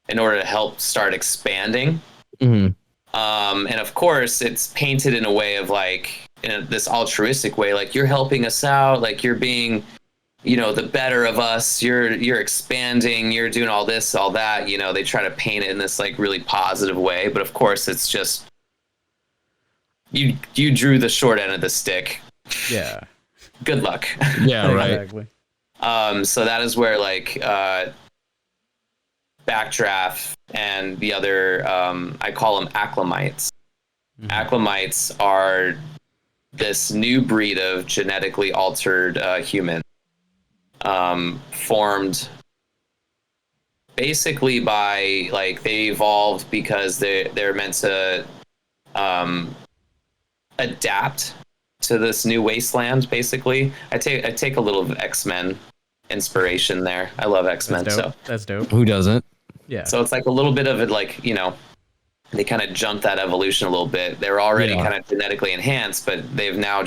in order to help start expanding. Mm-hmm. And of course, it's painted in a way of like, in this altruistic way, like you're helping us out, like you're being, the better of us, you're expanding, you're doing all this, all that, they try to paint it in this like really positive way. But of course, it's just, you drew the short end of the stick. Yeah. Good luck. Yeah, right. Exactly. So that is where like Backdraft and the other, I call them Acclamites. Mm-hmm. Acclamites are this new breed of genetically altered human, formed basically by like they evolved because they're meant to adapt to this new wasteland. Basically, I take a little of X-Men inspiration there. I love X-Men. So that's dope. Who doesn't? Yeah. So it's like a little bit of it, like, they kind of jumped that evolution a little bit. They're already kind of genetically enhanced, but they've now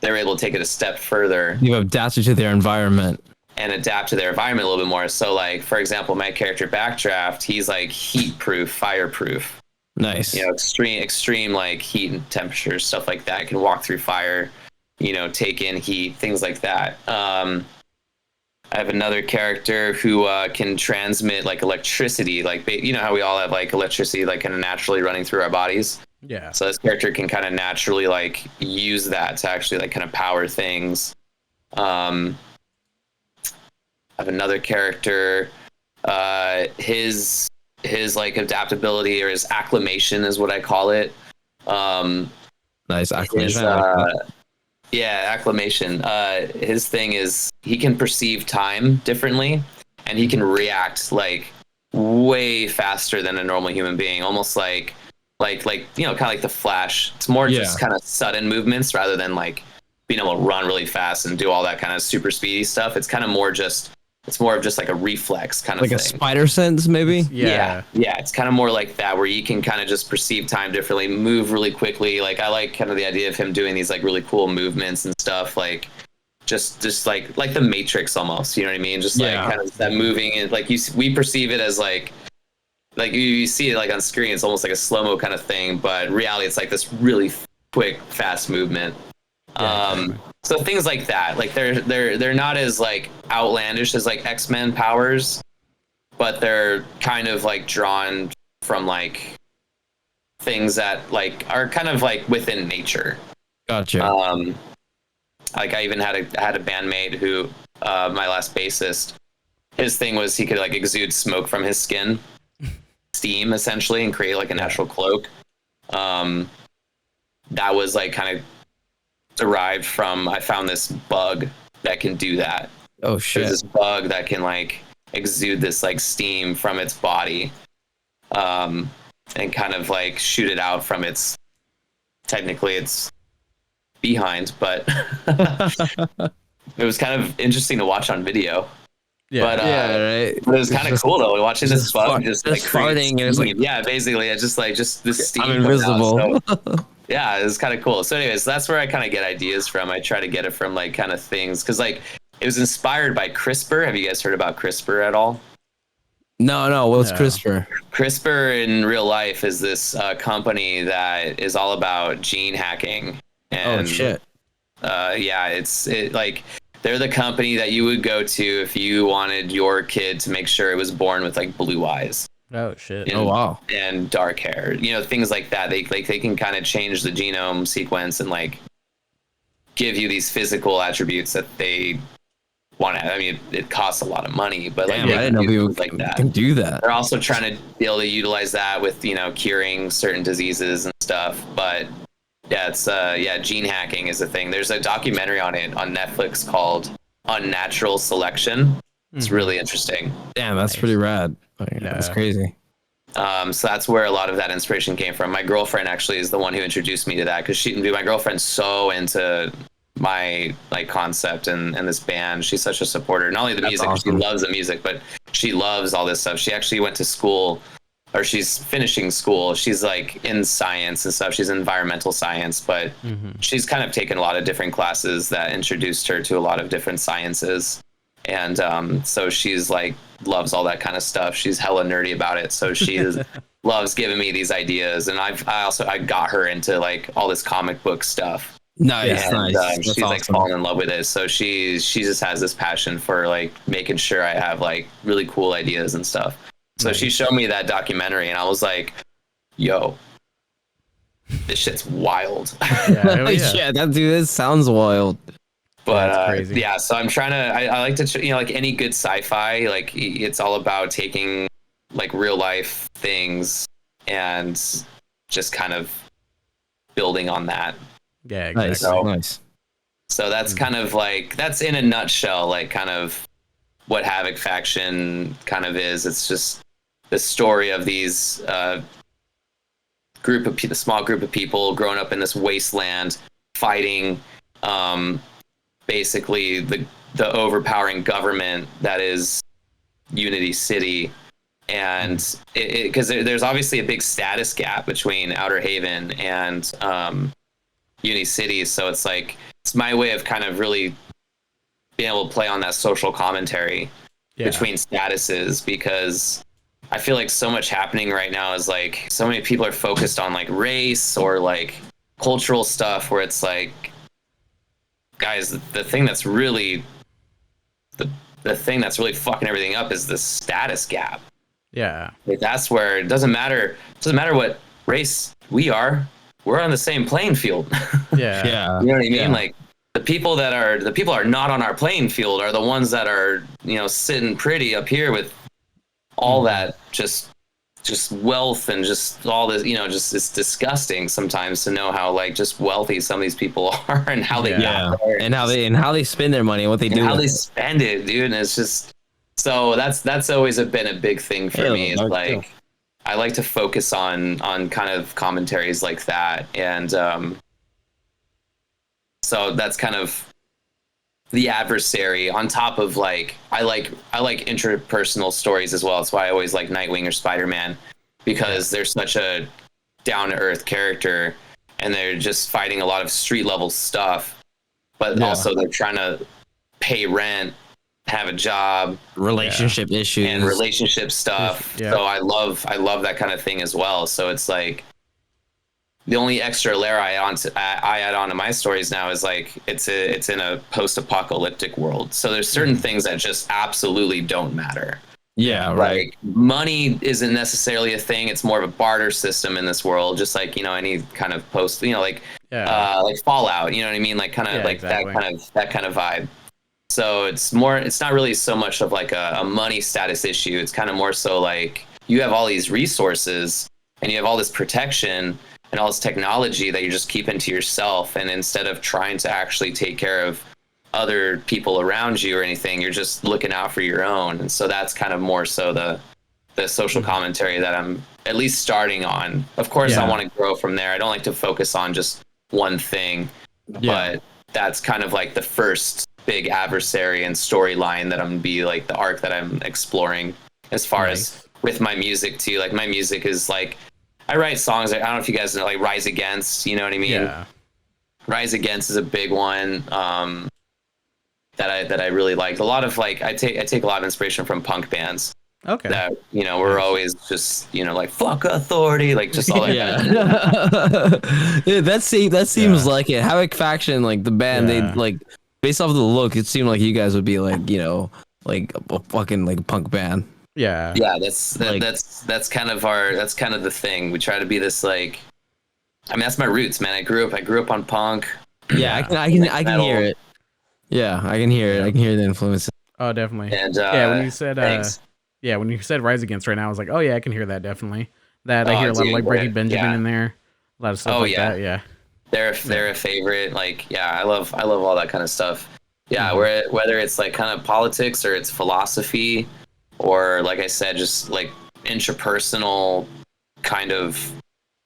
they're able to take it a step further. You've adapted to their environment. And adapt to their environment a little bit more. So like, for example, my character Backdraft, he's like heat proof, fireproof. Nice. Extreme like heat and temperatures, stuff like that. Can walk through fire, take in heat, things like that. I have another character who can transmit like electricity, like how we all have like electricity like kind of naturally running through our bodies. Yeah. So this character can kind of naturally like use that to actually like kind of power things. I have another character. His like adaptability or his acclimation is what I call it. Nice acclimation. Acclimation. His thing is he can perceive time differently, and he can react like way faster than a normal human being. Almost like kind of like the Flash. It's more just kind of sudden movements rather than like being able to run really fast and do all that kind of super speedy stuff. It's kind of more just. It's more of just like a reflex kind of like thing. Like a spider sense, maybe? Yeah. It's kind of more like that, where you can kind of just perceive time differently, move really quickly. Like I like kind of the idea of him doing these like really cool movements and stuff, like just like the Matrix almost. You know what I mean? Just like kind of that moving, and like we perceive it as like you see it like on screen. It's almost like a slow-mo kind of thing, but in reality, it's like this really quick, fast movement. So things like that, like they're not as like outlandish as like X-Men powers, but they're kind of like drawn from like things that like are kind of like within nature. Gotcha. Like I even had a bandmate who, my last bassist, his thing was he could like exude smoke from his skin, steam essentially, and create like a natural cloak. That was like kind of derived from, I found this bug that can do that. Oh shit. There's this bug that can like exude this like steam from its body, and kind of like shoot it out from its behind, but it was kind of interesting to watch on video. Right. But it was kind of cool though, watching this bug just like farting, and it's like, basically it's just this steam. I'm invisible. Yeah, it was kind of cool. So anyways, that's where I kind of get ideas from. I try to get it from like kind of things, because like it was inspired by CRISPR. Have you guys heard about CRISPR at all? No. What's CRISPR? CRISPR in real life is this company that is all about gene hacking. And, oh shit. Like they're the company that you would go to if you wanted your kid to make sure it was born with like blue eyes. Oh shit! And, oh wow! And dark hair, things like that. They can kind of change the genome sequence and like give you these physical attributes that they want to have. I mean, it costs a lot of money, but like, I didn't know people like that can do that. They're also trying to be able to utilize that with curing certain diseases and stuff. But yeah, it's gene hacking is a thing. There's a documentary on it on Netflix called Unnatural Selection. It's really interesting. Damn, that's pretty rad. That's crazy. So that's where a lot of that inspiration came from. My girlfriend actually is the one who introduced me to that, because my girlfriend's so into my like concept and this band. She's such a supporter. Not only the music, awesome. She loves the music, but she loves all this stuff. She actually went to school or she's finishing school. She's like in science and stuff. She's in environmental science, but she's kind of taken a lot of different classes that introduced her to a lot of different sciences. And so she's like, loves all that kind of stuff. She's hella nerdy about it. So she loves giving me these ideas. And I got her into like all this comic book stuff. Nice, and, nice. She's like fallen in love with it. So she just has this passion for like making sure I have like really cool ideas and stuff. So she showed me that documentary and I was like, yo, this shit's wild. Yeah, that dude, this sounds wild. But yeah, so I'm trying to, I like to, like any good sci-fi, like it's all about taking like real life things and just kind of building on that. Yeah, exactly. Nice. So that's kind of like, that's in a nutshell, like kind of what Havoc Faction kind of is. It's just the story of these small group of people growing up in this wasteland, fighting basically the overpowering government that is Unity City. And because there's obviously a big status gap between Outer Haven and Unity City, so it's like it's my way of kind of really being able to play on that social commentary between statuses, because I feel like so much happening right now is like so many people are focused on like race or like cultural stuff, where it's like, guys, the thing that's really the thing that's really fucking everything up is the status gap. Yeah, like, that's where it doesn't matter what race we are. We're on the same playing field. Yeah. You know what I mean? Like the people are not on our playing field are the ones that are, sitting pretty up here with all that just wealth and just all this, just it's disgusting sometimes to know how like just wealthy some of these people are and how they got there. and how they spend their money and what they do. How they spend it, dude. And it's just, so that's always been a big thing for me. Is like, I like to focus on kind of commentaries like that. And so that's kind of the adversary on top of like, I like interpersonal stories as well. That's why I always like Nightwing or Spider-Man, because they're such a down to earth character and they're just fighting a lot of street level stuff, but also they're trying to pay rent, have a job, relationship issues and relationship stuff. So I love that kind of thing as well. So it's like the only extra layer I add on to my stories now is like it's in a post-apocalyptic world. So there's certain things that just absolutely don't matter. Yeah, right. Like money isn't necessarily a thing. It's more of a barter system in this world, just like any kind of post, like Fallout. You know what I mean? Like kind of that kind of vibe. So it's not really so much of like a money status issue. It's kind of more so like you have all these resources and you have all this protection and all this technology that you're just keeping to yourself. And instead of trying to actually take care of other people around you or anything, you're just looking out for your own. And so that's kind of more so the social commentary that I'm at least starting on. Of course, I want to grow from there. I don't like to focus on just one thing, but that's kind of like the first big adversary and storyline that I'm gonna be like the arc that I'm exploring. As far as with my music too, like my music is like, I write songs. I don't know if you guys know, like Rise Against, you know what I mean? Yeah. Rise Against is a big one that I really like. A lot of like I take a lot of inspiration from punk bands. Okay. That we're always just like fuck authority, like just all that. Yeah, that seems like it. Havoc Faction, like the band, they like based off of the look, it seemed like you guys would be like like a fucking like punk band. Yeah, that's kind of the thing. We try to be this like, I mean, that's my roots, man. I grew up on punk. Yeah, I can hear it. Yeah, I can hear it. I can hear the influence. Oh, definitely. And when you said when you said Rise Against right now, I was like, oh yeah, I can hear that definitely. That I hear a lot of like Breaking Benjamin in there, a lot of stuff that. Yeah, they're a favorite. Like, I love all that kind of stuff. Yeah, whether it's like kind of politics or it's philosophy, or like I said, just like intrapersonal kind of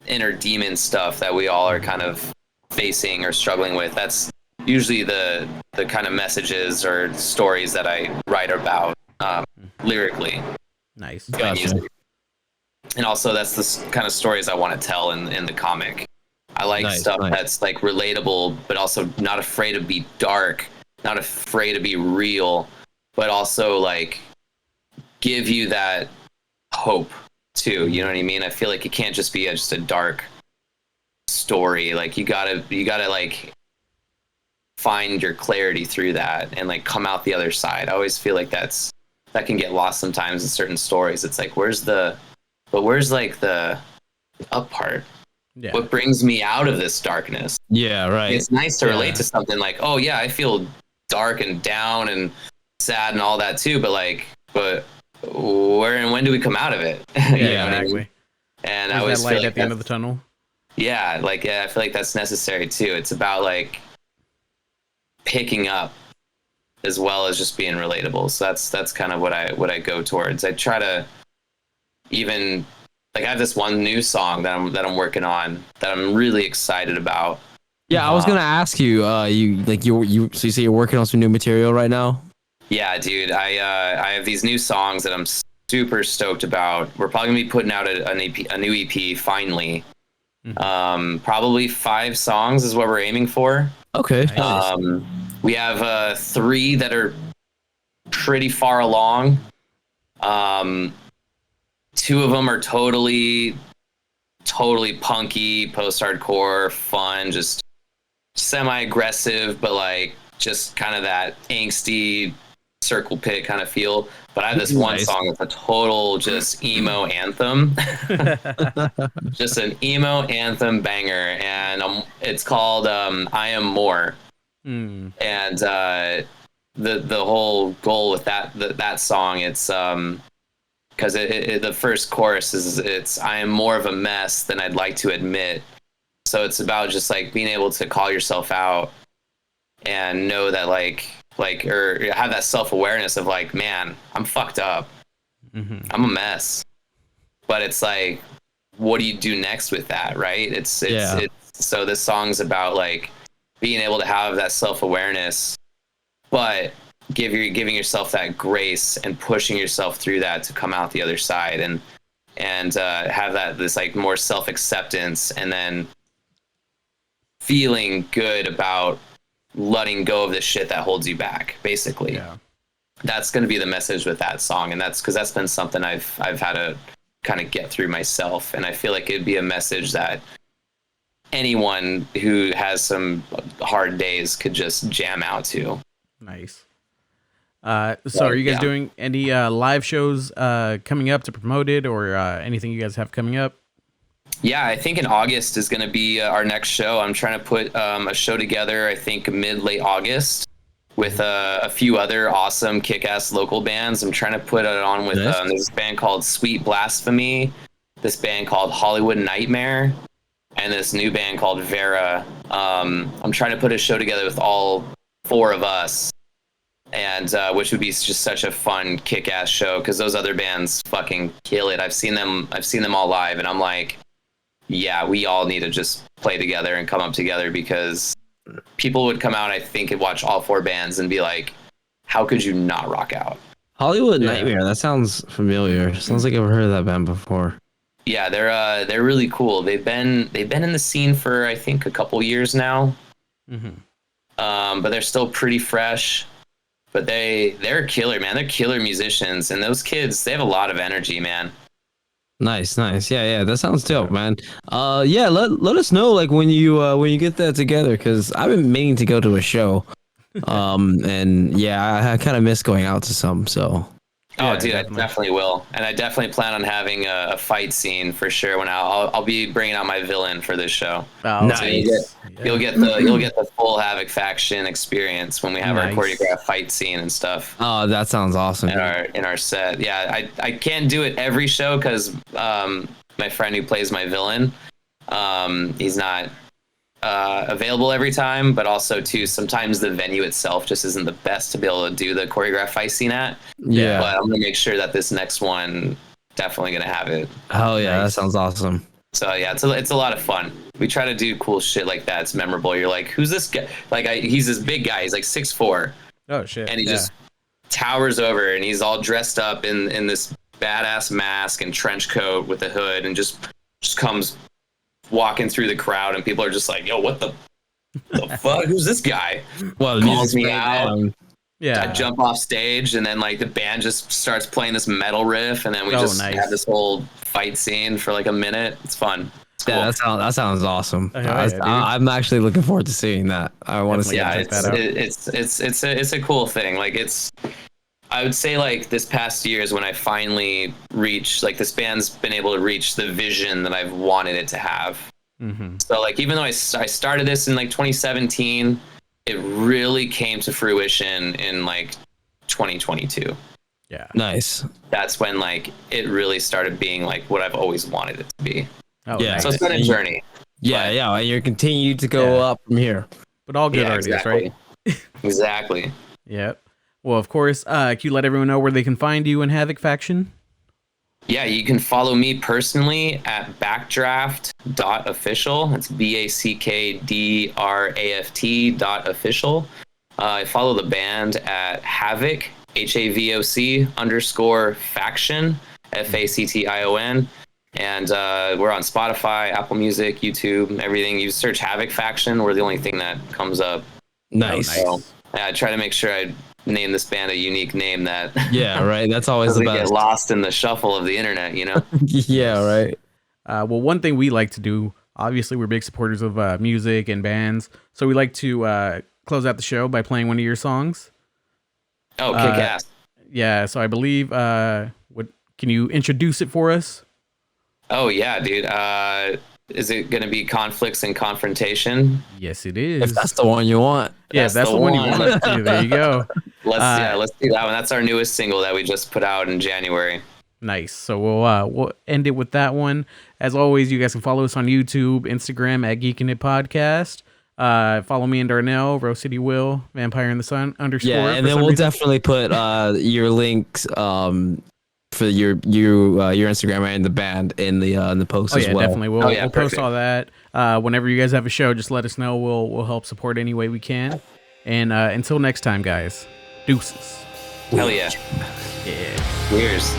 inner demon stuff that we all are kind of facing or struggling with. That's usually the kind of messages or stories that I write about lyrically. Nice. Gotcha. And also that's the kind of stories I want to tell in the comic. I like stuff that's like relatable, but also not afraid to be dark, not afraid to be real, but also like give you that hope too. You know what I mean? I feel like it can't just be just a dark story. Like you gotta like find your clarity through that and like come out the other side. I always feel like that can get lost sometimes in certain stories. It's like where's like the up part? Yeah. What brings me out of this darkness? Yeah, right. It's nice to relate to something like, oh yeah, I feel dark and down and sad and all that too, but where and when do we come out of it? Yeah, exactly. I mean? And there's I always that light feel like at the end of the tunnel. Yeah, I feel like that's necessary too. It's about like picking up as well as just being relatable. So that's kind of what I go towards. I try to even like I have this one new song that I'm working on that I'm really excited about. Yeah, I was gonna ask you. So you say you're working on some new material right now? Yeah, dude. I have these new songs that I'm super stoked about. We're probably gonna be putting out a new EP finally. Mm-hmm. Probably 5 songs is what we're aiming for. Okay. We have 3 that are pretty far along. 2 of them are totally punky, post-hardcore, fun, just semi-aggressive, but like just kind of that angsty circle pit kind of feel. But I have this one song that's a total just emo anthem. Just an emo anthem banger, and it's called I Am More. And the whole goal with that song, it's because the first chorus is I am more of a mess than I'd like to admit. So it's about just like being able to call yourself out and know that like or have that self-awareness of like, man, I'm fucked up. Mm-hmm. I'm a mess. But it's like, what do you do next with that, right? It's so this song's about like being able to have that self-awareness, but giving yourself that grace and pushing yourself through that to come out the other side and have this like more self-acceptance, and then feeling good about letting go of the shit that holds you back, basically. Yeah. That's going to be the message with that song, and that's because that's been something I've had to kind of get through myself, and I feel like it'd be a message that anyone who has some hard days could just jam out to. Nice. So are you guys doing any live shows coming up to promote it, or anything you guys have coming up? Yeah, I think in August is going to be our next show. I'm trying to put a show together, I think late August, with a few other awesome kick-ass local bands. I'm trying to put it on with this band called Sweet Blasphemy, this band called Hollywood Nightmare, and this new band called Vera. I'm trying to put a show together with all 4 of us, and which would be just such a fun kick-ass show, because those other bands fucking kill it. I've seen them all live, and I'm like, yeah, we all need to just play together and come up together, because people would come out, I think, and watch all 4 bands and be like, how could you not rock out? Hollywood Nightmare, that sounds familiar. Sounds like I've heard of that band before. Yeah, they're really cool. They've been in the scene for, I think, a couple years now. Mm-hmm. But they're still pretty fresh. But they're killer, man. They're killer musicians, and those kids, they have a lot of energy, man. Nice. Yeah, that sounds dope, man. Yeah, let us know like when you get that together, because I've been meaning to go to a show. And yeah, I kind of miss going out to some, so. Oh, dude, I definitely will, and I definitely plan on having a fight scene for sure. When I'll be bringing out my villain for this show. Oh, nice. So you'll get the full Havoc Faction experience when we have our choreographed fight scene and stuff. Oh, that sounds awesome. In our set, yeah. I can't do it every show because my friend who plays my villain, he's not available every time, but also too sometimes the venue itself just isn't the best to be able to do the choreographed fight scene at. Yeah, but I'm gonna make sure that this next one definitely gonna have it. Oh yeah, That sounds awesome. So yeah, it's a lot of fun. We try to do cool shit like that. It's memorable. You're like, who's this guy? Like he's this big guy. He's like 6'4". Oh shit! And he just towers over, and he's all dressed up in this badass mask and trench coat with a hood, and just comes walking through the crowd, and people are just like, "Yo, what the fuck? Who's this guy?" Well, calls me out. Yeah, I jump off stage, and then like the band just starts playing this metal riff, and then we just have this whole fight scene for like a minute. It's fun. It's cool. Yeah, that sounds awesome. Yeah, I'm actually looking forward to seeing that. I want to see. Yeah, it's a cool thing. Like I would say like this past year is when I finally reached, like, this band's been able to reach the vision that I've wanted it to have. Mm-hmm. So like, even though I started this in like 2017, it really came to fruition in like 2022. Yeah. Nice. That's when like it really started being like what I've always wanted it to be. Oh, yeah. Nice. So it's been a journey. Yeah, and you're continuing to go up from here. But all good artists, exactly. right? Exactly. Yep. Well, of course, can you let everyone know where they can find you in Havoc Faction? Yeah, you can follow me personally at backdraft.official. It's BACKDRAFT.official. I follow the band at Havoc, HAVOC _faction, FACTION. And we're on Spotify, Apple Music, YouTube, everything. You search Havoc Faction, we're the only thing that comes up. Nice. So, I try to make sure I name this band a unique name that yeah, right. That's always the best. Get lost in the shuffle of the internet, you know. Yeah, right. Well, one thing we like to do, obviously, we're big supporters of music and bands, so we like to close out the show by playing one of your songs. Oh, kick ass! Yeah, so I believe, can you introduce it for us? Oh yeah, dude. Is it going to be Conflicts and Confrontation? Yes, it is. If that's the one you want. Yeah, that's the one you want to. There you go. Let's do that one. That's our newest single that we just put out in January. Nice. So we'll end it with that one. As always, you guys can follow us on YouTube, Instagram at geekinitpodcast. Follow me and Darnell, Rose City Will, Vampire in the Sun _ Yeah, and then we'll definitely put your links for your Instagram and the band in the post as well. Definitely. We'll post all that. Whenever you guys have a show, just let us know. We'll help support any way we can. And until next time, guys, deuces. Hell yeah. Yeah. Cheers.